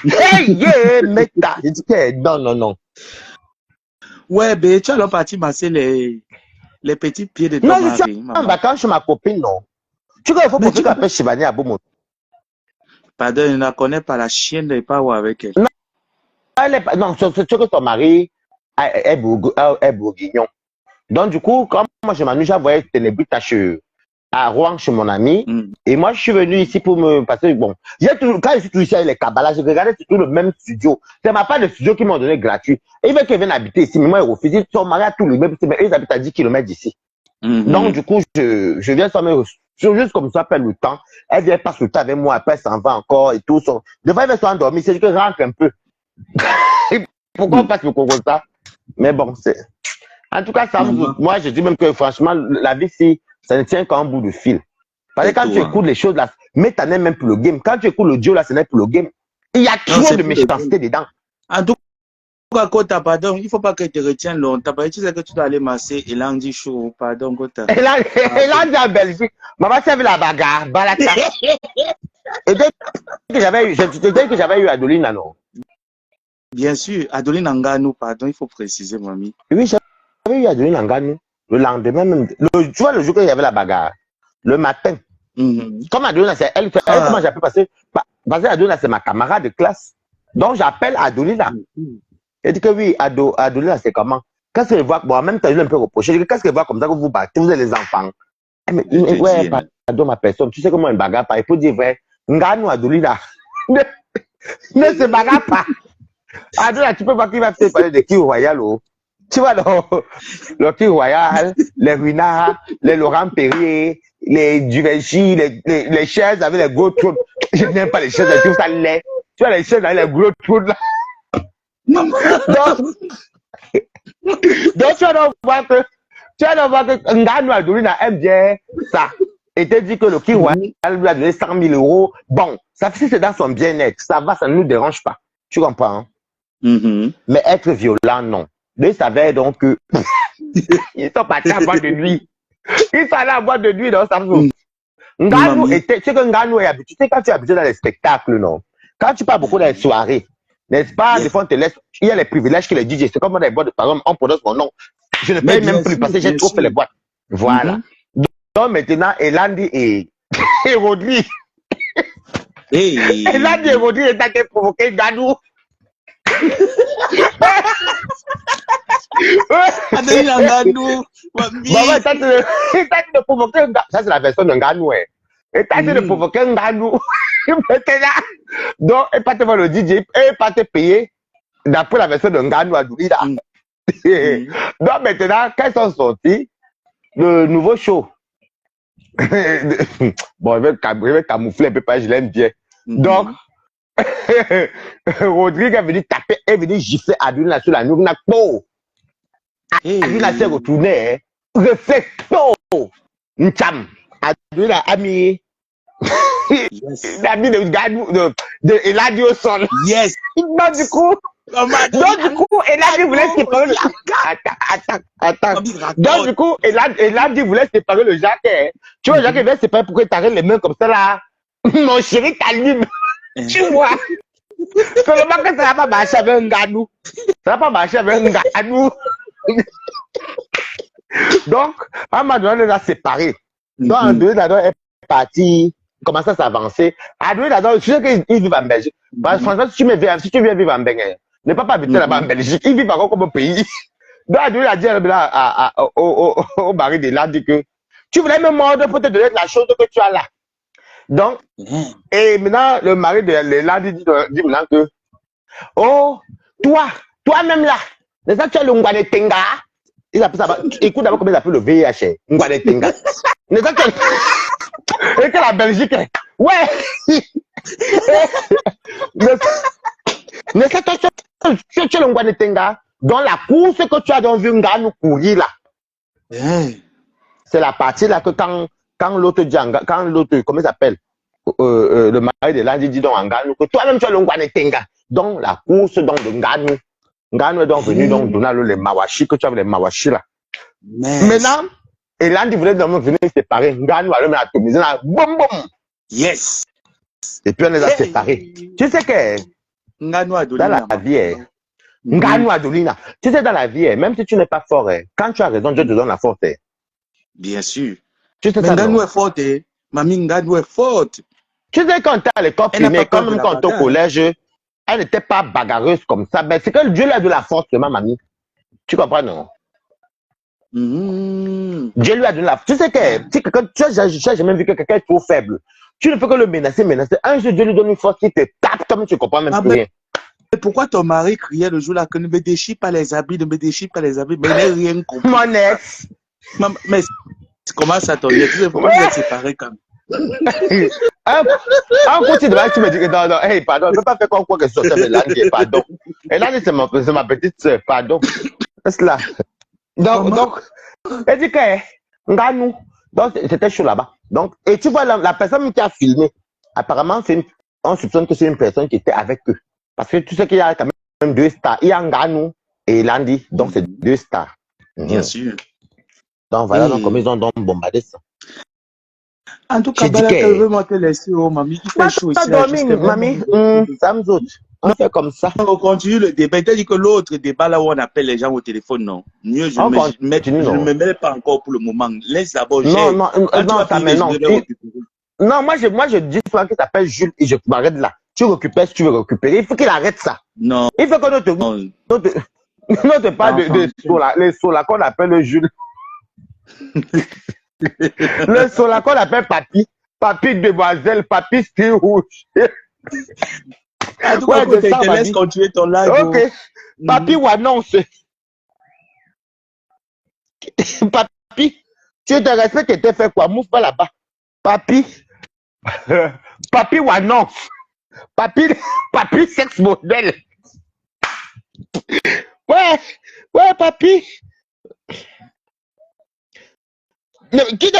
Hey, yeah, Meta. Je dis que non. Ouais, ben, tu as alors parti masser les petits pieds de ton mari. Non, je suis en vacances chez ma copine, non. Tu vois, il faut que tu appelles Chibani à Boumou. Pardon, je ne la connais pas, la chienne de pas avec elle. Non, elle est pas, non, c'est que ton mari est bourguignon. Donc, du coup, quand moi je m'amuse, j'envoyais Ténébrite à Rouen chez mon ami. Et moi, je suis venu ici pour me passer. Bon, quand je suis tout ici avec les Kabbalah, je regardais toujours le même studio. C'est ma part de studio qui m'ont donné gratuit. Et ils veulent qu'ils viennent habiter ici, mais moi, ils refusent. Ils sont mariés à tout le même, mais ils habitent à 10 km d'ici. Donc, du coup, je viens juste comme ça, après le temps. Elle vient passer le temps avec moi, après, elle s'en va encore et tout. Des fois, elle va s'endormir, c'est que je rentre un peu. Pourquoi on passe le Congo ça? Mais bon, c'est. En tout cas, moi, je dis même que franchement, la vie, si, ça ne tient qu'à un bout de fil. Parce que quand tu écoutes les choses là, mais tu n'es même plus le game. Quand tu écoutes le duo là, ce n'est plus le game. Il y a trop de méchanceté dedans. En tout cas, Kota, pardon, il ne faut pas que tu retiennes longtemps. Tu sais que tu dois aller masser et lundi chaud. Pardon, Kota. Et lundi en Belgique, maman, tu avais la bagarre, balata. Et dès que j'avais eu Adeline là, non? Bien sûr, Adeline Nganou, pardon, il faut préciser, mamie. Oui, j'avais eu Adeline Nganou. Le lendemain même, tu vois, le jour qu'il y avait la bagarre, le matin, comme Adeline, c'est elle, comment j'appelle parce que Adeline, c'est ma camarade de classe. Donc, j'appelle Adeline. Elle dit que oui, Adolina, c'est comment? Qu'est-ce qu'elle voit? Bon, en même temps, je l'ai un peu reproché. Je dis, qu'est-ce qu'elle voit comme ça que vous battez? Vous êtes les enfants. Ouais, pardon, ma personne. Tu sais comment une bagarre pas? Il faut dire vrai. Nganou, Adolina. Ne se bagarre pas. Adolina, tu peux voir qui va te parler de qui royal, oh. Tu vois, le qui royal, les Ruinards, les Laurent Perrier, les Givenchy, les chaises avec les gros trous. Je n'aime pas les chaises avec tout ça lait. Tu vois, les chaises avec les gros trous là. Donc, tu vas voir que Nganou Adolina aime bien ça. Et te dit que le qui royal lui a donné 100 000 euros. Bon, ça si c'est dans son bien-être, ça va, ça ne nous dérange pas. Tu comprends? Hein? Mais être violent, non. Ils savaient donc que ils sont partis à boire de nuit. Ils sont allés à boire de nuit dans sa maison. Nganou était, tu sais que Nganou est habitué. Tu sais, quand tu es habitué dans les spectacles, non? Quand tu pars beaucoup dans les soirées, n'est-ce pas? Des fois, on te laisse, il y a les privilèges que les DJ, c'est comme dans les boîtes de parole, on prononce mon nom. Je ne paye même plus parce que j'ai trop fait les boîtes. Voilà. Donc maintenant, Elandi et Rodri. Elandi et Rodri est allé provoquer Nganou. Nganou. Ça c'est la version de Nganou. Et t'as de provoquer Nganou. Donc, et pas te voir le DJ, et pas te payer d'après la version de Nganou Adolina. Donc maintenant, quand ils sont sortis, le nouveau show. Bon, je vais camoufler un peu, parce que je l'aime bien. Donc, Rodrigue est venu taper, est venu gifler Adolina sur la nuque. Adolina s'est retourné. Réflecto. Ncham. Adolina a mis. Il a mis le Nganou de Eladi au sol. Yes. Donc, du coup, Eladi voulait séparer le. Attends. Donc, du coup, Eladi voulait séparer le Jacques. Tu vois, Jacques voulait séparer pour que tu arrêtes les mains comme ça là. Mon chéri, t'allume. Tu vois. Seulement que ça va pas marcher avec un Nganou. Ça va pas marcher avec un Nganou. Donc, à un moment donné, on a séparé. Donc, Adolina est parti, commence à s'avancer. Adolina, tu sais qu'il vit en Belgique. Franchement, si tu viens vivre en Belgique, ne pas habiter là-bas en Belgique. Il vit encore comme un pays. Donc, Adolina a dit au mari de là, dit que tu voulais me mordre pour te donner la chose que tu as là. Donc, et maintenant, le mari de là dit maintenant que, oh, toi-même là, n'est-ce pas, tu as le Ngwane Tenga? Il appelle ça, écoute d'abord comment il appelle le VIH, Ngwane Tenga. N'est-ce pas, et que la Belgique, ouais! N'est-ce pas, tu as le Ngwane Tenga? Dans la course que tu as dans vu Nganou courir là. C'est la partie là que quand l'autre dit, quand l'autre, comment il s'appelle, le mari de là dit donc à Nganou que toi-même tu as le Ngwane Tenga. Donc la course donc de Nganou. Nganou est donc venu donc donner les mawashi, que tu avais les mawashi là. Maintenant, Elandi voulait donc venir séparer. Nganou a le mis atomisé là, boum boum. Yes. Et puis on les a séparés. Tu sais que Nganou Adolina. Dans la vie, Nganou Adolina. Tu sais, dans la vie, même si tu n'es pas fort, quand tu as raison, Dieu te donne la force. Bien sûr. Tu sais, mais Nganou est forte. Mamie Nganou est forte. Tu sais, quand tu es à l'école primaire, quand même quand tu es au collège, elle n'était pas bagarreuse comme ça. Mais c'est que Dieu lui a de la force, ma mamie. Tu comprends, non? Dieu lui a donné la force. Tu sais que tu n'as jamais vu que quelqu'un est trop faible. Tu ne peux que le menacer. Un jour, Dieu lui donne une force qui te tape, comme tu ne comprends même plus rien. Mais pourquoi ton mari criait le jour là que ne me déchire pas les habits, ne me déchire pas les habits, mais il n'a rien compris. Mon ex. Mais comment ça ton ex? Tu sais pourquoi vous êtes séparés comme un coup, tu me dis que non, hey, pardon, je ne peux pas faire comme quoi que ce soit Elandi, pardon. Elandi, c'est ma petite soeur, pardon. C'est cela. Donc, elle dit que Nganou, donc c'était chaud là-bas. Donc, et tu vois, la personne qui a filmé, apparemment, on soupçonne que c'est une personne qui était avec eux. Parce que tu sais qu'il y a quand même deux stars. Il y a Nganou et Elandi, donc c'est deux stars. Bien sûr. Donc voilà, donc comme ils ont donc bombardé ça. En tout cas, je veux monter les cieux, mamie. Il fait chaud ici. Mamie, ça me saute. On fait comme ça. On continue le débat. C'est-à-dire que l'autre débat là où on appelle les gens au téléphone, non. Mieux, je ne me mêle pas encore pour le moment. Laisse d'abord. Non, ça mais non. Non, moi je dis souvent qu'il s'appelle Jules et je m'arrête là. Tu récupères si tu veux récupérer. Il faut qu'il arrête ça. Non. Il faut qu'on ne te, non, te parle de Sola, les Sola qu'on appelle Jules. Le Sola qu'on appelle Papy. Papy demoiselle, Papy style rouge. En tout cas, Ouais, je ça, te laisse Babi. continuer ton live. Ok. Papy ou annonce. Papy, tu te respectes et t'es fait quoi? Mouve pas là-bas. Papy. Papy ou annonce. Papy sexe modèle. Ouais, papy. Qui te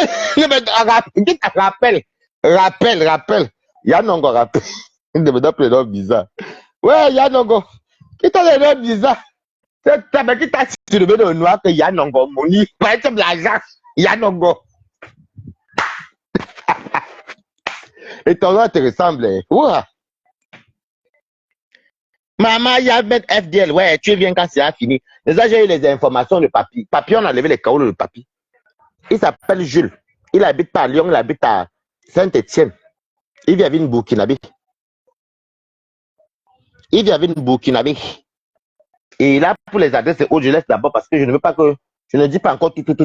rappelle. Yanongo rappelle. Il me donne les noms bizarres. Ouais, Yanongo. Qui t'a les noms bizarres? Mais qui t'a si tu le mets dans le noir que Yanongo, Moni? Par exemple, l'agence, Yanongo. Et ton nom te ressemble. Ouah. Maman, il y a mettre FDL. Ouais, tu viens quand c'est fini. Déjà, j'ai eu les informations de papy. Papy, on a levé les caots de papy. Il s'appelle Jules. Il habite pas à Lyon, il habite à Saint-Étienne. Il vit à une Burkinabé. Et là, pour les adresses, c'est où je laisse d'abord parce que je ne veux pas que. Je ne dis pas encore tout.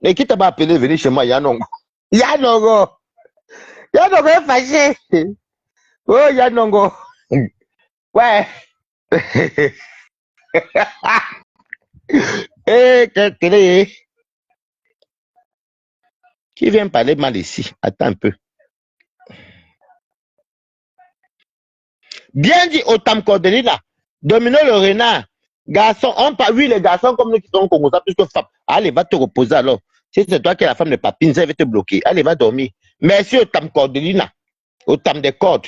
Et qui t'a pas appelé venir chez moi, Yanongo? Yanongo est fâché. Oh, Yanongo. Ouais. Qui vient parler mal ici? Attends un peu. Bien dit au Tam Cordelina. Domino le renard. Garçon, oui, les garçons comme nous qui sont comme ça, puisque femme. Allez, va te reposer alors. Si c'est toi qui es la femme de papine, ça va te bloquer. Allez, va dormir. Merci au Tam Cordelina. Au Tam des cordes.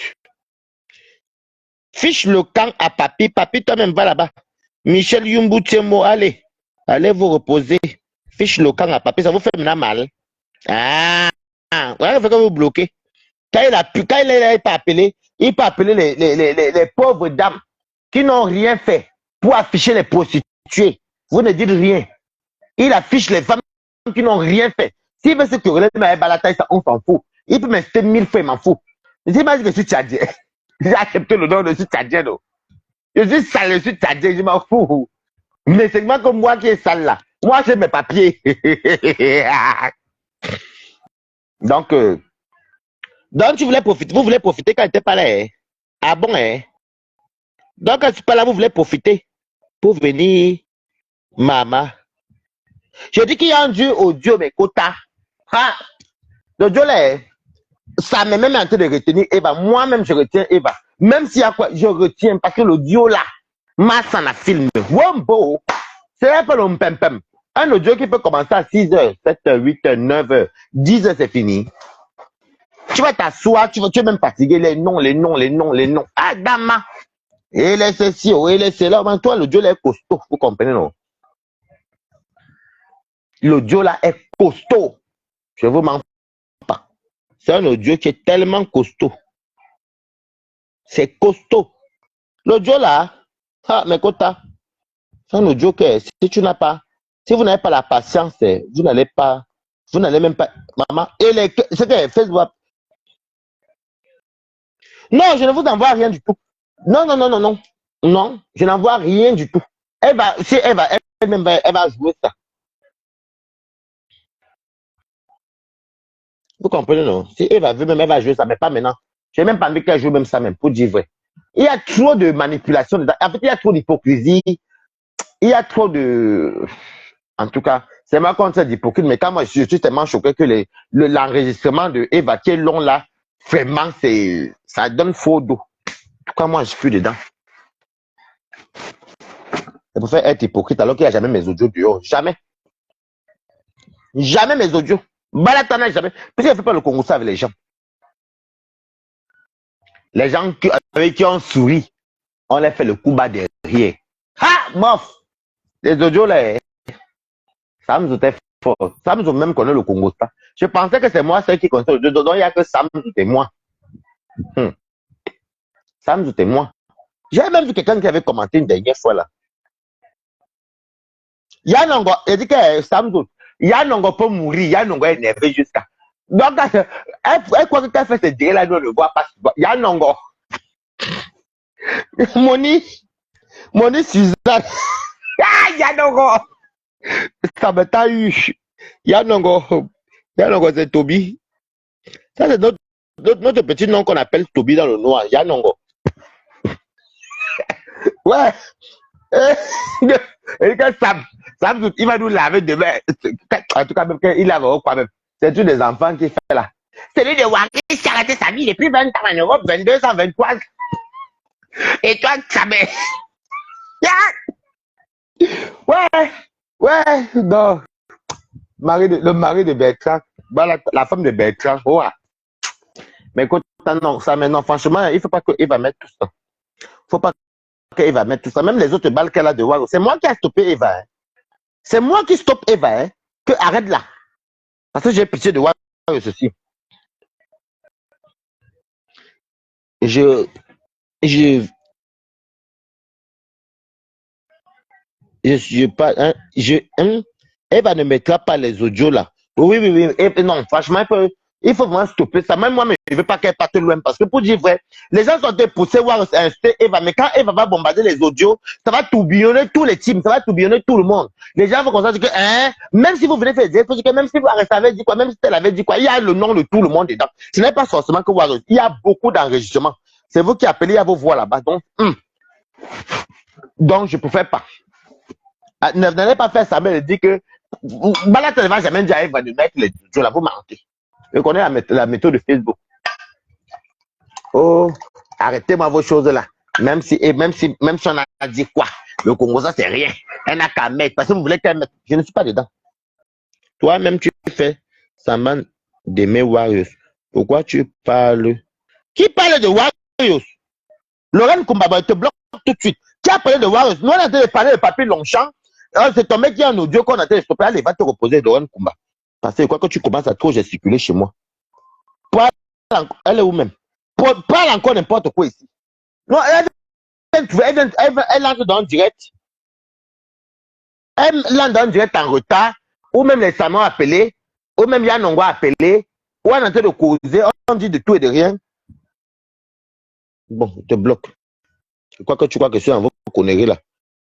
Fiche le camp à papy. Papy, toi-même, va là-bas. Michel Yumbu Tiemo, allez. Allez vous reposer. Fiche le camp à papy. Ça vous fait maintenant mal. Ah. Ouais, il faut que vous bloquez. Quand il pas appelé, il peut appeler les pauvres dames qui n'ont rien fait pour afficher les prostituées. Vous ne dites rien. Il affiche les femmes qui n'ont rien fait. S'il veut se quereller, ça, on s'en fout. Il peut m'inviter 1000 fois, il m'en fout. Je dis, je suis tchadien. J'ai accepté le nom, je suis tchadien. Je suis sale, je suis tchadien, je m'en fous. Mais c'est moi comme moi qui est sale là. Moi, j'ai mes papiers. Donc, vous voulez profiter quand il n'était pas là. Hein? Ah bon, hein? Donc, quand c'est pas là, vous voulez profiter pour venir, maman. Je dis qu'il y a un Dieu au Dieu, mais quota. Ah, le Dieu là, ça m'est même en train de retenir Eva. Moi-même, je retiens Eva. Même s'il y a quoi, je retiens parce que le Dieu là, masse en a filmé. Wombo, c'est pas le pem. Un audio qui peut commencer à 6h, 7h, 8h, 9h, 10h, c'est fini. Tu vas t'asseoir, tu es même fatigué, les noms. Ah, dama. Et les ceci, et les cela. Mais toi, le Dieu là est costaud, vous comprenez, non? Le Dieu là est costaud. Je vous mens pas. C'est un audio qui est tellement costaud. C'est costaud. Le Dieu là, mais quota. C'est un audio que si vous n'avez pas la patience, vous n'allez même pas, maman, c'était Facebook. Non, je ne vous envoie rien du tout. Non, je n'envoie rien du tout. Elle va jouer ça. Vous comprenez, non? Si elle va jouer ça, mais pas maintenant. Je n'ai même pas envie qu'elle joue même ça, même, pour dire vrai. Il y a trop de manipulation dedans. En fait, il y a trop d'hypocrisie. Il y a trop de... En tout cas, c'est moi contre cette hypocrite, mais quand moi, je suis tellement choqué que l'enregistrement de Eva qui est long là, vraiment, ça donne faux dos. En tout cas, moi, je suis dedans. C'est pour faire être hypocrite alors qu'il n'y a jamais mes audios dehors. Jamais. Jamais mes audios. Balatana, jamais. Parce qu'il ne fait pas le Congo ça avec les gens. Les gens avec qui on sourit, on les fait le coup bas derrière. Ah, mof! Les audios là, Samzou était fort. Samzou même connaît le Congo ça. Je pensais que c'est moi celle qui connaissait le audio. Donc il n'y a que Samzou et moi. Samzou et moi. J'ai même vu quelqu'un qui avait commenté une dernière fois là. Yanongo, il dit que Samzou, Yanongo peut mourir, Yanongo est énervé jusqu'à. Donc, elle croit que quand elle fait ce direct là, nous ne le voit pas. Il y a un ongo. Moni Suzanne. Ah, il y a un ongo. Ça me t'a eu. Il y a un ongo. C'est Toby. Ça, c'est notre petit nom qu'on appelle Toby dans le noir. Il y a un ongo. Ouais. Et que Sam, il va nous laver demain. En tout cas, même qu'il lave quoi même. C'est tous des enfants qui fait là. Celui de Wari qui a arrêté sa vie depuis 20 ans en Europe, 22 ans, 23 ans. Et toi, ça me. Ouais, non. Le mari de Bertrand, bah, la femme de Bertrand, ouais. Mais écoute, non, ça maintenant, franchement, il ne faut pas qu'il va mettre tout ça. Il ne faut pas qu'il va mettre tout ça. Même les autres balles qu'elle a de Waro, c'est moi qui ai stoppé Eva. Hein. C'est moi qui stoppe Eva. Hein. Que arrête là. Parce que j'ai pitié de Waro ceci. Eva ne mettra pas les audios là. Oui. Et, non, franchement, il faut vraiment stopper ça. Même moi, je ne veux pas qu'elle parte loin. Parce que pour dire vrai, les gens sont poussés voir inster Eva. Mais quand Eva va bombarder les audios, ça va tourbillonner tous les teams. Ça va tourbillonner tout le monde. Les gens vont constater que, même si vous venez faire des trucs, même si Warren avait dit quoi, même si elle avait dit quoi, il y a le nom de tout le monde dedans. Ce n'est pas forcément que Warren. Il y a beaucoup d'enregistrements. C'est vous qui appelez à vos voix là-bas. Donc, je ne préfère pas. N'allez pas faire ça, mais elle dit que Balat ne va jamais dire à Eva de mettre les audios là, vous mentez. Je connais la méthode de Facebook. Oh, arrêtez-moi vos choses là. Même si on a dit quoi, le Congo, ça c'est rien. Elle n'a qu'à mettre. Parce que vous voulez qu'elle mette. Je ne suis pas dedans. Toi-même, tu fais semblant d'aimer Warriors. Pourquoi tu parles? Qui parle de Warriors? Lorraine Kumbaba te bloque tout de suite. Qui a parlé de Warriors? Nous, on a été parler de Papy Longchamp. C'est ton mec qui a un audio qu'on a été stoppé. Allez, va te reposer, Lorraine Kumba. Parce que quoi que tu commences à trop gesticuler chez moi. Elle est où même? Parle encore n'importe quoi ici. Non, elle entre dans le direct. Elle entre dans le direct en retard. Ou même les Samans appelés. Ou même Yann Ongo appelé. Ou on est en train de causer. On dit de tout et de rien. Bon, je te bloque. Quoi que tu crois que je suis en vos conneries là.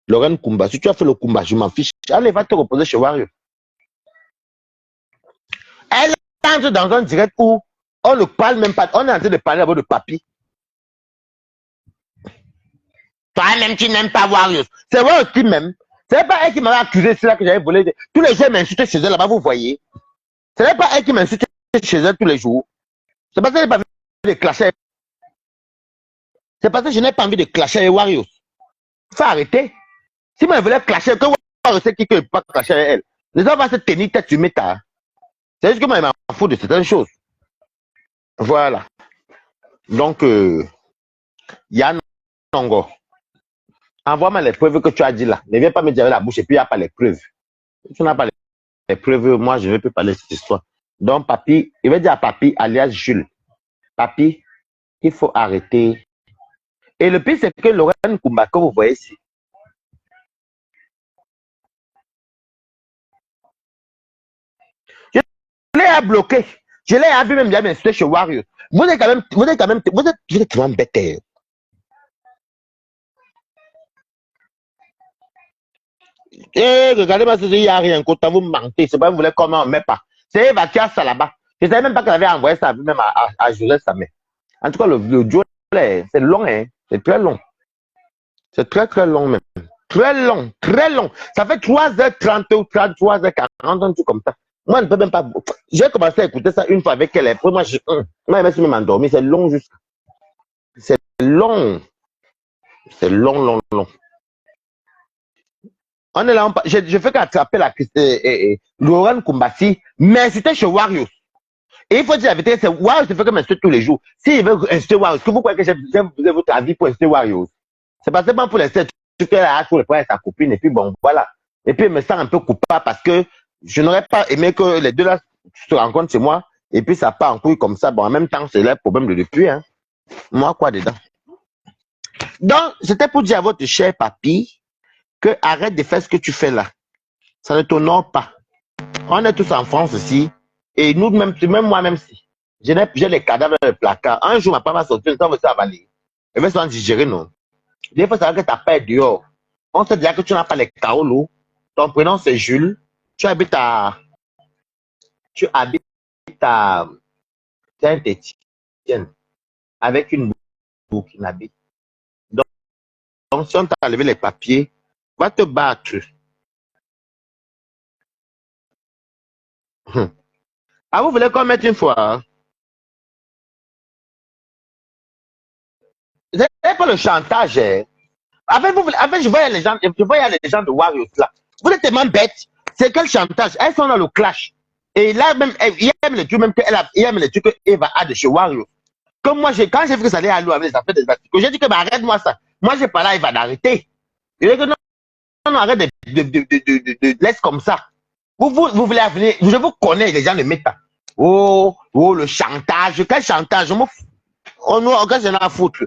Lorraine Kumba, si tu as fait le Kumba, je m'en fiche. Allez, va te reposer chez Wario. Elle entre dans un direct où on ne parle même pas. On est en train de parler d'abord de Papy. Toi-même, tu n'aimes pas Warriors. C'est vrai aussi même. C'est pas elle qui m'avait accusé, c'est là que j'avais volé. Tous les jours, m'insultent chez elle là-bas, vous voyez. Ce n'est pas elle qui m'insulte chez elle tous les jours. C'est parce que je n'ai pas envie de clasher. C'est parce que je n'ai pas envie de clasher avec Warriors. Faut arrêter. Si moi je voulais clasher, que Warriors sait qui ne peut pas clasher avec elle. Les gens vont se tenir tête sur méta. C'est juste que moi, je m'en fous de certaines choses. Voilà. Donc, Yann Ongo. Envoie-moi les preuves que tu as dit là. Ne viens pas me dire avec la bouche et puis il n'y a pas les preuves. Si tu n'as pas les preuves, moi je ne peux pas parler de cette histoire. Donc, Papy, il va dire à Papy, alias Jules, Papy, il faut arrêter. Et le pire, c'est que Lorraine Kumba, que vous voyez ici, je l'ai bloqué. Je l'ai vu même bien m'insulter chez Warrior. Vous êtes vraiment bête. Eh, regardez-moi, il n'y a rien. Quand vous mentez, c'est pas vous voulez comment on ne met pas. C'est Eva qui a ça là-bas. Je ne savais même pas qu'elle avait envoyé ça même à Joseph Samé. En tout cas, le duo, c'est long, hein. C'est très long. C'est très, très long même. Très long, très long. Ça fait 3h30 ou 3h40, un truc comme ça. Moi, je ne peux même pas. J'ai commencé à écouter ça une fois avec elle. Après, moi, je me suis même endormi. C'est long juste. C'est long. C'est long. On est là, je fais qu'attraper la Laurent Kumbasi, mais c'était chez Warriors. Et il faut dire la vérité, c'est Warriors qui fait que m'insulter tous les jours. S'il veut insulter Warriors, est-ce que vous croyez que j'ai besoin votre avis pour insulter Warriors? C'est pas seulement pour les 7 qu'elle a pour le prendre sa copine, et puis bon, voilà. Et puis, il me sent un peu coupable parce que je n'aurais pas aimé que les deux là se rencontrent chez moi, et puis ça part en couille comme ça. Bon, en même temps, c'est le problème de depuis, hein. Moi, quoi dedans? Donc, c'était pour dire à votre cher papy que arrête de faire ce que tu fais là. Ça ne t'honore pas. On est tous en France ici. Et nous, même moi-même, si j'ai les cadavres dans le placard, un jour, ma femme va sortir, ça va s'avaler. Elle va se digérer, non. Des fois, ça va que tu as peur dehors. On te dit que tu n'as pas les kaolo. Ton prénom, c'est Jules. Tu habites à Saint-Étienne avec une burkinabé. Donc, si on t'a enlevé les papiers, va te battre. Ah, vous voulez qu'on mette une fois? Hein? C'est pas le chantage. Hein? Je voyais les gens de Warriors là. Vous êtes tellement bêtes. C'est quel chantage? Elles sont dans le clash. Et là, même, il aime les trucs, même il aime les trucs que Eva a de chez Warriors. Comme moi, quand j'ai vu que ça allait à l'eau avec les affaires des Vatican, j'ai dit que bah, arrête-moi ça. Moi, j'ai pas là, il va d'arrêter. Il dit que non, non, arrête de laisse comme ça. Vous voulez venir, je vous connais, les gens ne mettent pas. Oh, le chantage. Quel chantage? On nous engage à foutre.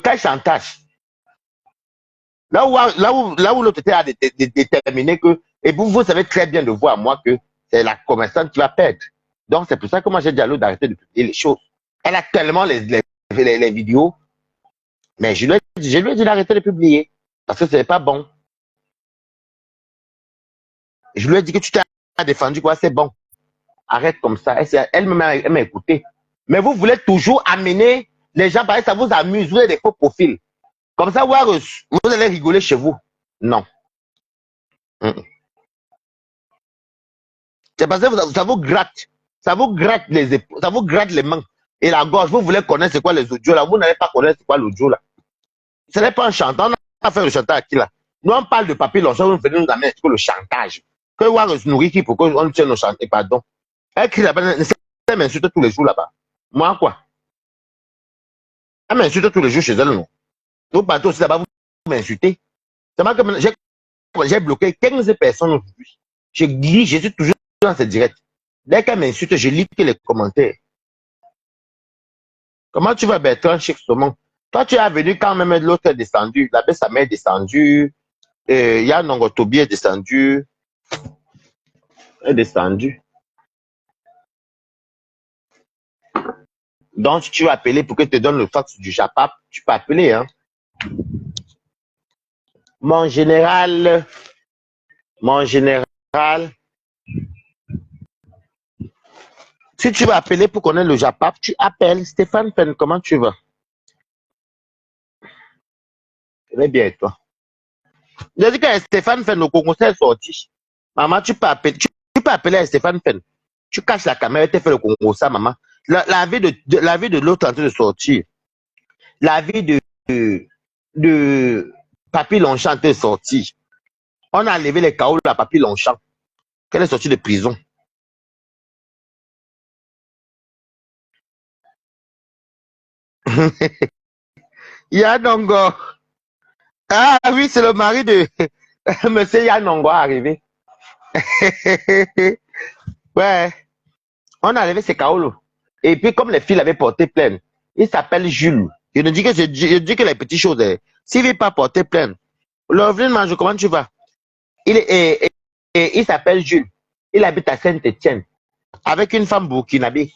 Quel chantage? Là où l'autre était à déterminer que, et vous savez très bien de voir moi que c'est la commerçante qui va perdre. Donc c'est pour ça que moi j'ai dit à l'autre d'arrêter de publier les choses. Elle a tellement les vidéos, mais je lui ai dit d'arrêter de publier parce que ce n'est pas bon. Je lui ai dit que tu t'es défendu, quoi, c'est bon. Arrête comme ça. Elle m'a écouté. Mais vous voulez toujours amener les gens, parce que ça vous amuse, vous avez des faux profils. Comme ça, vous allez rigoler chez vous. Non. C'est parce que ça vous gratte. Ça vous gratte les épaules, ça vous gratte les mains et la gorge. Vous voulez connaître c'est quoi les audios là. Vous n'allez pas connaître c'est quoi l'audio là. Ce n'est pas un chanteur. On a fait le chantage à qui là? Nous on parle de papier Longchamp, vous venez nous amener le chantage. Que Warriors nourrit qui pour qu'on tienne nos chantiers, pardon. Elle crie là-bas, elle m'insulte tous les jours là-bas. Moi quoi? Elle m'insulte tous les jours chez elle, non? Vous partez aussi là-bas, vous m'insultez. C'est moi que j'ai bloqué 15 personnes aujourd'hui. Je suis toujours dans ce direct. Dès qu'elle m'insulte, je lis les commentaires. Comment tu vas, Bertrand Chic Saumon? Toi, tu es venu quand même l'autre est descendu. La baisse, sa mère est descendue. Yann Nongotobi est descendu. Est descendu. Donc, tu vas appeler pour que te donne le fax du Japap. Tu peux appeler, hein. Mon général, si tu vas appeler pour connaître le Japap, tu appelles Stéphane Pen. Comment tu vas? Très bien, et toi? Je dis que Stéphane Pen, le Congo est sorti. Maman, tu peux appeler à Stéphane Pen. Tu caches la caméra, tu fais le Congo, ça, maman. La vie de l'autre en train de sortir. La vie de Papy Longchamp est sortie. On a enlevé les chaos de la Papy Longchamp. Qu'elle est sortie de prison. Yanongo. Ah oui, c'est le mari de Monsieur Yanongo arrivé. Ouais. On a enlevé ses kaolos. Et puis, comme les filles avaient porté plainte, il s'appelle Jules. Je dis que les petites choses, s'il ne veut pas porter plainte, Lovely Manjo, comment tu vas? Il s'appelle Jules. Il habite à Saint-Étienne avec une femme burkinabé.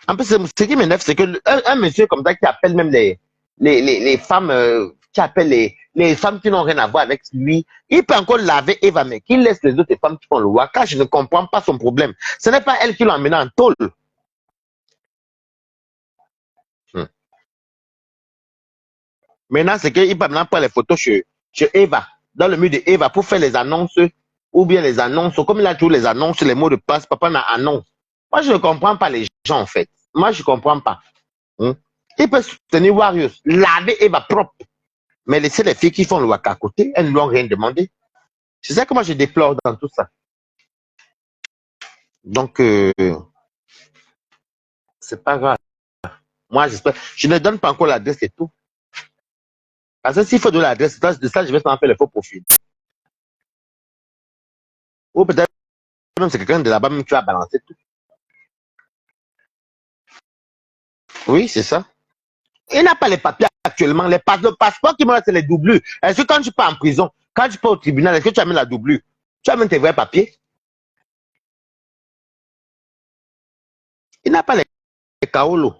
En plus, ce qui m'énerve, c'est qu'un monsieur comme ça qui appelle même les femmes, qui appelle les femmes qui n'ont rien à voir avec lui, il peut encore laver Eva, mais qu'il laisse les autres femmes qui font le waka. Je ne comprends pas son problème. Ce n'est pas elle qui l'a emmené en tôle. Maintenant, c'est qu'il peut maintenant prendre les photos chez Eva, dans le mur de Eva, pour faire les annonces, ou bien les annonces, comme il a toujours les annonces, les mots de passe, papa n'a annonce. Moi, je ne comprends pas les gens, en fait. Moi, je ne comprends pas. Il peut soutenir Warriors, laver Eva propre, mais laisser les filles qui font le waka à côté, elles ne lui ont rien demandé. C'est ça que moi, je déplore dans tout ça. Donc, c'est pas grave. Moi, j'espère. Je ne donne pas encore l'adresse et tout. Parce que s'il faut de l'adresse, de ça, je vais s'en faire le faux profil. Ou peut-être même c'est quelqu'un de là-bas même qui va balancer tout. Oui, c'est ça. Il n'a pas les papiers actuellement. Le passeport qui me reste, c'est les doublures. Est-ce que quand tu pars en prison, Quand tu peux au tribunal, est-ce que tu amènes la doublure? Tu amènes tes vrais papiers? Il n'a pas les kaolo.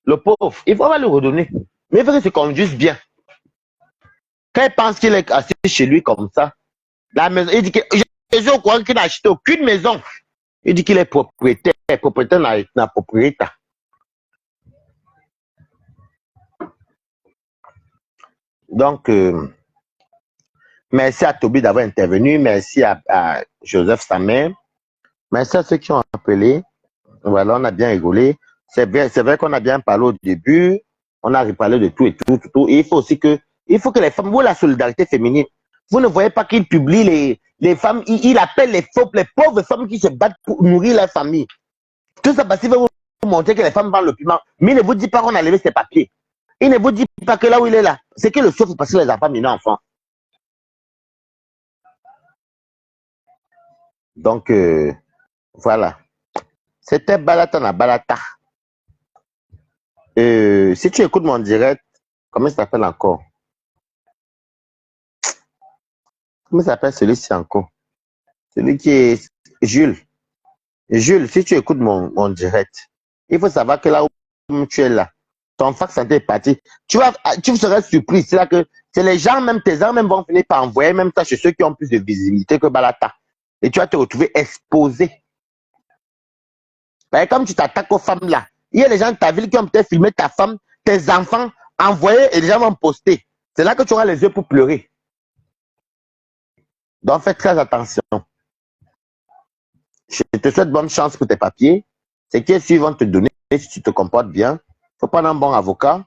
Le pauvre, il faut pas le redonner. Mais il faut qu'il se conduise bien. Quand il pense qu'il est assis chez lui comme ça, la maison, il dit que je suis au courant qu'il n'a acheté aucune maison. Il dit qu'il est propriétaire. Propriétaire n'a pas propriété. Donc, merci à Toby d'avoir intervenu. Merci à Joseph Samer. Merci à ceux qui ont appelé. Voilà, on a bien rigolé. C'est vrai qu'on a bien parlé au début. On a reparlé de tout et tout. Et il faut que les femmes, vous, la solidarité féminine, vous ne voyez pas qu'il publie les femmes, il appelle les pauvres femmes qui se battent pour nourrir leur famille. Tout ça parce qu'il veut vous montrer que les femmes vendent le piment. Mais il ne vous dit pas qu'on a levé ses papiers. Il ne vous dit pas que là où il est là, c'est que le souffre parce que les enfants mineurs enfants. Donc, voilà. C'était Balatana Balata. Si tu écoutes mon direct, comment il s'appelle encore? Comment il s'appelle celui-ci encore? Celui qui est Jules. Jules, si tu écoutes mon direct, il faut savoir que là où tu es là, ton fax santé est parti. Tu serais surpris. C'est là que c'est les gens, même tes gens, même vont finir par envoyer même ça chez ceux qui ont plus de visibilité que Balata. Et tu vas te retrouver exposé. Comme tu t'attaques aux femmes là, il y a des gens de ta ville qui ont peut-être filmé ta femme, tes enfants, envoyé et les gens vont poster. C'est là que tu auras les yeux pour pleurer. Donc fais très attention. Je te souhaite bonne chance pour tes papiers. C'est qu'ils vont te donner si tu te comportes bien. Il faut prendre un bon avocat.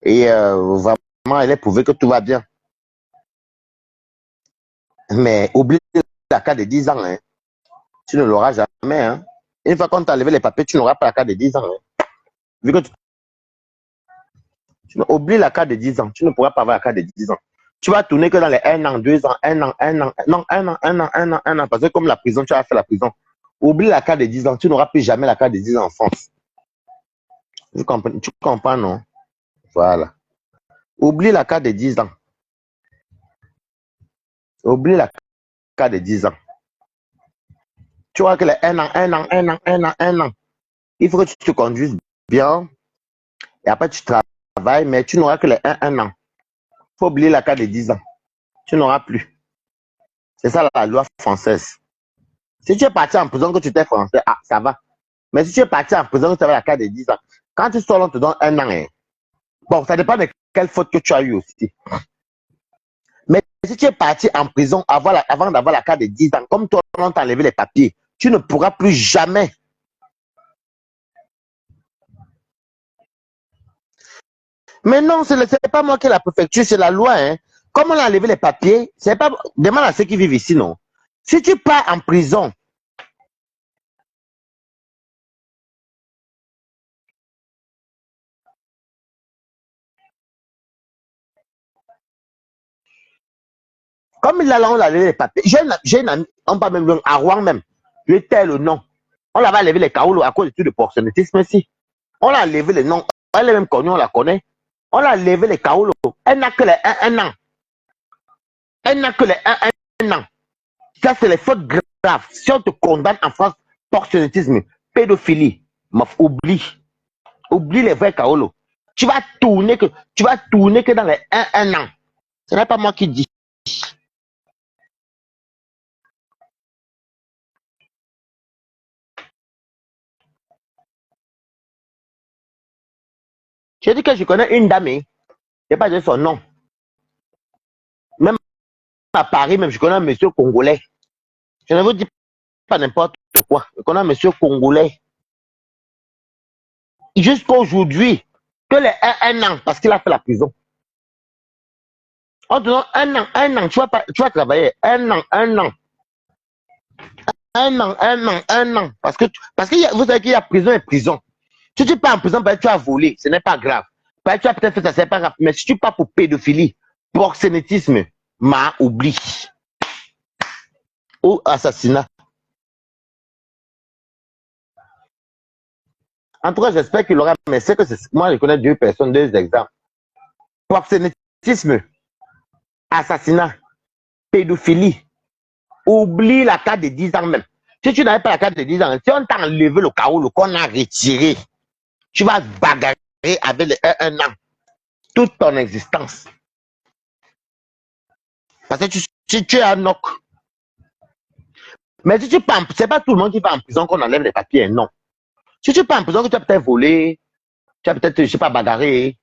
Et vraiment, il est prouvé que tout va bien. Mais oublie la carte de 10 ans. Hein. Tu ne l'auras jamais. Hein. Une fois qu'on t'a enlevé les papiers, tu n'auras pas la carte de 10 ans. Hein. Vu que tu oublies la carte de 10 ans. Tu ne pourras pas avoir la carte de 10 ans. Tu vas tourner que dans les 1 an, 2 ans, 1 an, 1 an. Non, 1 an, 1 an, 1 an, 1 an. Parce que comme la prison, tu as fait la prison. Oublie la carte de 10 ans. Tu n'auras plus jamais la carte de 10 ans en France. Tu comprends, non? Voilà. Oublie la carte de 10 ans. Oublie la carte de 10 ans. Tu vois que les 1 an, 1 an, 1 an, 1 an, 1 an. Il faut que tu te conduises bien. Et après, tu travailles, mais tu n'auras que les 1 an. Il faut oublier la carte de 10 ans. Tu n'auras plus. C'est ça la loi française. Si tu es parti en prison que tu étais français, ça va. Mais si tu es parti en prison que tu avais la carte de 10 ans, quand tu sors, on te donne 1 an. Hein. Bon, ça dépend de quelle faute que tu as eu aussi. Mais si tu es parti en prison avant d'avoir la carte de 10 ans, comme toi, on t'a enlevé les papiers, tu ne pourras plus jamais. Mais non, ce n'est pas moi qui ai la préfecture, c'est la loi. Hein. Comme on a enlevé les papiers, c'est pas. Demande à ceux qui vivent ici, non. Si tu pars en prison, comme il a enlevé les papiers, j'ai une amie, on parle même à Rouen même, je tais le nom. On l'avait enlevé les kaoulos à cause de proxénétisme ici. On a enlevé le nom. Elle est même connue, on la connaît. On a enlevé les kaoulos. Elle n'a que les 1 an. Elle n'a que les 1 an. Ça, c'est les fautes graves. Si on te condamne en France, proxénétisme, pédophilie, oublie. Oublie les vrais kaolos. Tu vas tourner que dans les 1 an. Ce n'est pas moi qui dis. Je dis que je connais une dame, je ne vais pas dire son nom. Même à Paris, même je connais un monsieur congolais. Je ne vous dis pas n'importe quoi. Je connais un monsieur congolais. Jusqu'à aujourd'hui, que les 1 an, parce qu'il a fait la prison. On te donne 1 an, tu vas travailler. 1 an, 1 an. 1 an, 1 an, 1 an. Parce que vous savez qu'il y a prison et prison. Si tu pars en prison, tu as volé, ce n'est pas grave. Tu as peut-être fait ça, ce n'est pas grave. Mais si tu pars pour pédophilie, proxénétisme, oublie. Ou assassinat. En tout cas, j'espère qu'il aura. Mais c'est que moi, je connais 2 personnes, 2 exemples. Proxénétisme, assassinat, pédophilie. Oublie la carte de 10 ans même. Si tu n'avais pas la carte de 10 ans, si on t'a enlevé le carreau, qu'on a retiré, tu vas bagarrer avec un an toute ton existence. Parce que tu es un knock. Mais si tu pars, c'est pas tout le monde qui va en prison qu'on enlève les papiers, non. Si tu pars en prison, que tu as peut-être volé, tu as peut-être, je sais pas, bagarré,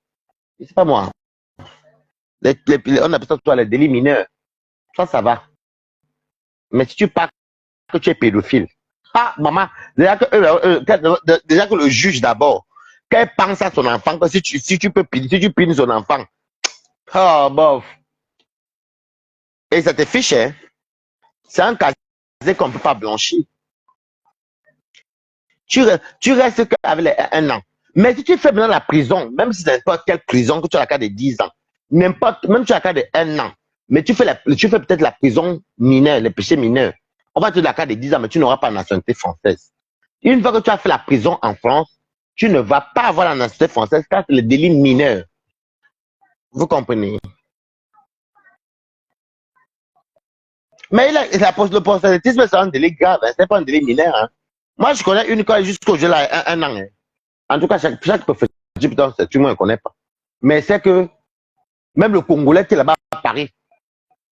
je sais pas moi. On appelle ça toi les délits mineurs. Ça va. Mais si tu pars que tu es pédophile, ah, maman, déjà que le juge d'abord, qu'elle pense à son enfant, que si tu peux piner, si tu pines son enfant, oh, bof. Et ça te fiche, hein. C'est un casier qu'on ne peut pas blanchir. Tu restes avec un an. Mais si tu fais maintenant la prison, même si c'est n'importe quelle prison, que tu as la carte de 10 ans, n'importe, même tu as la carte de 1 an, mais tu fais peut-être la prison mineure, les péchés mineurs. On va te donner la carte de 10 ans, mais tu n'auras pas la nationalité française. Une fois que tu as fait la prison en France, tu ne vas pas avoir la nationalité française car c'est le délit mineur. Vous comprenez? Mais le prosélytisme, c'est un délit grave, hein, c'est pas un délit mineur. Hein. Moi, je connais une cas jusqu'au jeu là, un an. Hein. En tout cas, chaque professeur, tu ne me connais pas. Mais c'est que même le Congolais qui est là-bas à Paris,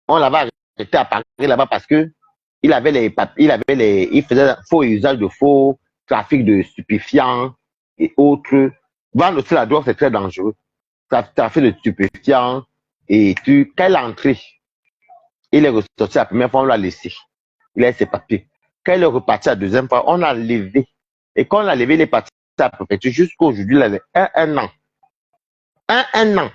on l'avait arrêté à Paris là-bas parce que il faisait faux usage de faux, trafic de stupéfiants et autres. Vendre aussi la drogue, c'est très dangereux. Trafic de stupéfiants et quand il est entré, il est ressorti la première fois, on l'a laissé. Il a ses papiers. Quand il est reparti la deuxième fois, on l'a levé. Et quand on l'a levé, il est parti à la préfecture jusqu'aujourd'hui, il avait un an. Un an.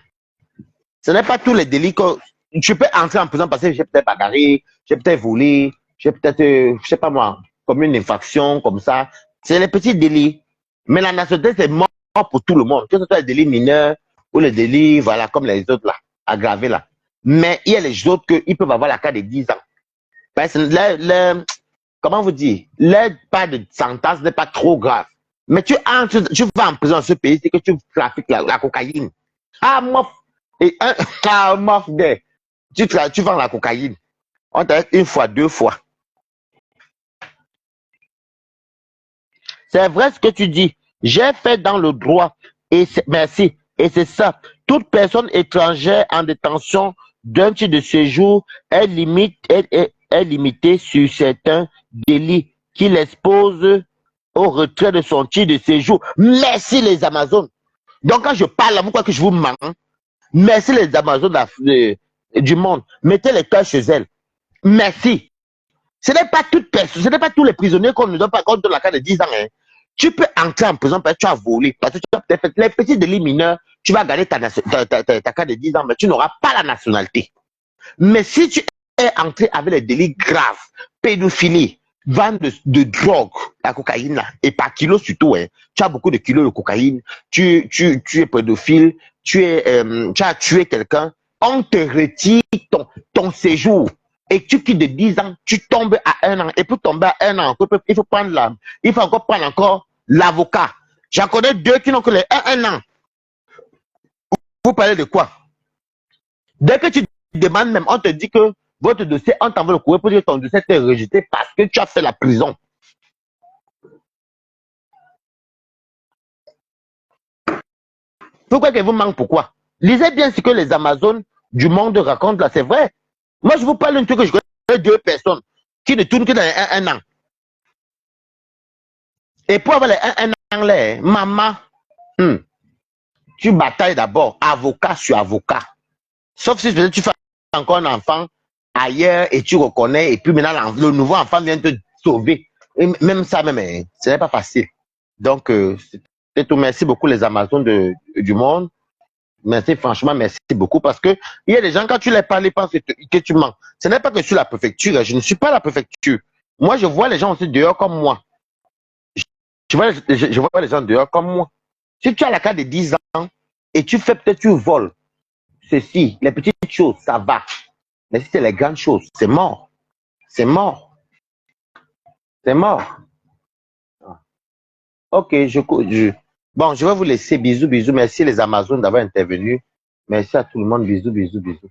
Ce n'est pas tous les délits que tu peux entrer en prison parce que j'ai peut-être bagarré, j'ai peut-être volé, j'ai peut-être, je sais pas moi, comme une infraction, comme ça. C'est les petits délits. Mais la nationalité, c'est mort pour tout le monde. Que ce soit les délits mineurs ou les délits, voilà, comme les autres là, aggravés là. Mais il y a les autres qu'ils peuvent avoir la carte de 10 ans. Parce que comment vous dire, l'aide pas de sentence n'est pas trop grave. Mais tu vas en prison dans ce pays, c'est que tu trafiques la cocaïne. Ah, mof. Et mof, tu vends la cocaïne. On t'arrête une fois, 2 fois. C'est vrai ce que tu dis. J'ai fait dans le droit. Merci. Et c'est ça. Toute personne étrangère en détention d'un titre de séjour est limitée sur certains délits qui l'exposent au retrait de son titre de séjour. Merci les Amazones. Donc quand je parle, vous croyez que je vous mens? Merci les Amazones du monde. Mettez les cœurs chez elles. Merci. Ce n'est pas toute personne, ce n'est pas tous les prisonniers qu'on ne donne pas compte de la carte de 10 ans. Hein. Tu peux entrer en prison parce que tu as volé, parce que tu as peut-être fait les petits délits mineurs, tu vas garder ta carte de 10 ans, mais tu n'auras pas la nationalité. Mais si tu es entré avec les délits graves, pédophilie, vente de drogue, la cocaïne, là, et par kilo surtout, hein, tu as beaucoup de kilos de cocaïne, tu es pédophile, tu as tué quelqu'un, on te retire ton séjour. Et tu quittes de 10 ans, tu tombes à 1 an. Et pour tomber à 1 an, il faut encore prendre l'avocat. J'en connais 2 qui n'ont que les 1 an. Vous parlez de quoi? Dès que tu demandes même, on te dit que votre dossier, on t'envoie le courrier pour dire que ton dossier est rejeté parce que tu as fait la prison. Pourquoi que vous manque? Pourquoi? Lisez bien ce que les Amazones du monde racontent là, c'est vrai. Moi, je vous parle d'un truc que je connais 2 personnes qui ne tournent que dans 1 an. Et pour avoir les 1 an là, maman, tu batailles d'abord, avocat sur avocat. Sauf si tu fais encore un enfant ailleurs et tu reconnais, et puis maintenant le nouveau enfant vient te sauver. Et même ça, même, ce n'est pas facile. Donc, c'est tout. Merci beaucoup les Amazones du monde. Merci, franchement, merci beaucoup. Parce que il y a des gens, quand tu les parles, ils pensent que tu mens. Ce n'est pas que je suis la préfecture. Je ne suis pas la préfecture. Moi, je vois les gens aussi dehors comme moi. Je vois les gens dehors comme moi. Si tu as la carte de 10 ans et tu fais peut-être, tu voles, ceci, les petites choses, ça va. Mais si c'est les grandes choses, c'est mort. C'est mort. C'est mort. Ok, bon, je vais vous laisser. Bisous, bisous. Merci les Amazones d'avoir intervenu. Merci à tout le monde. Bisous, bisous, bisous.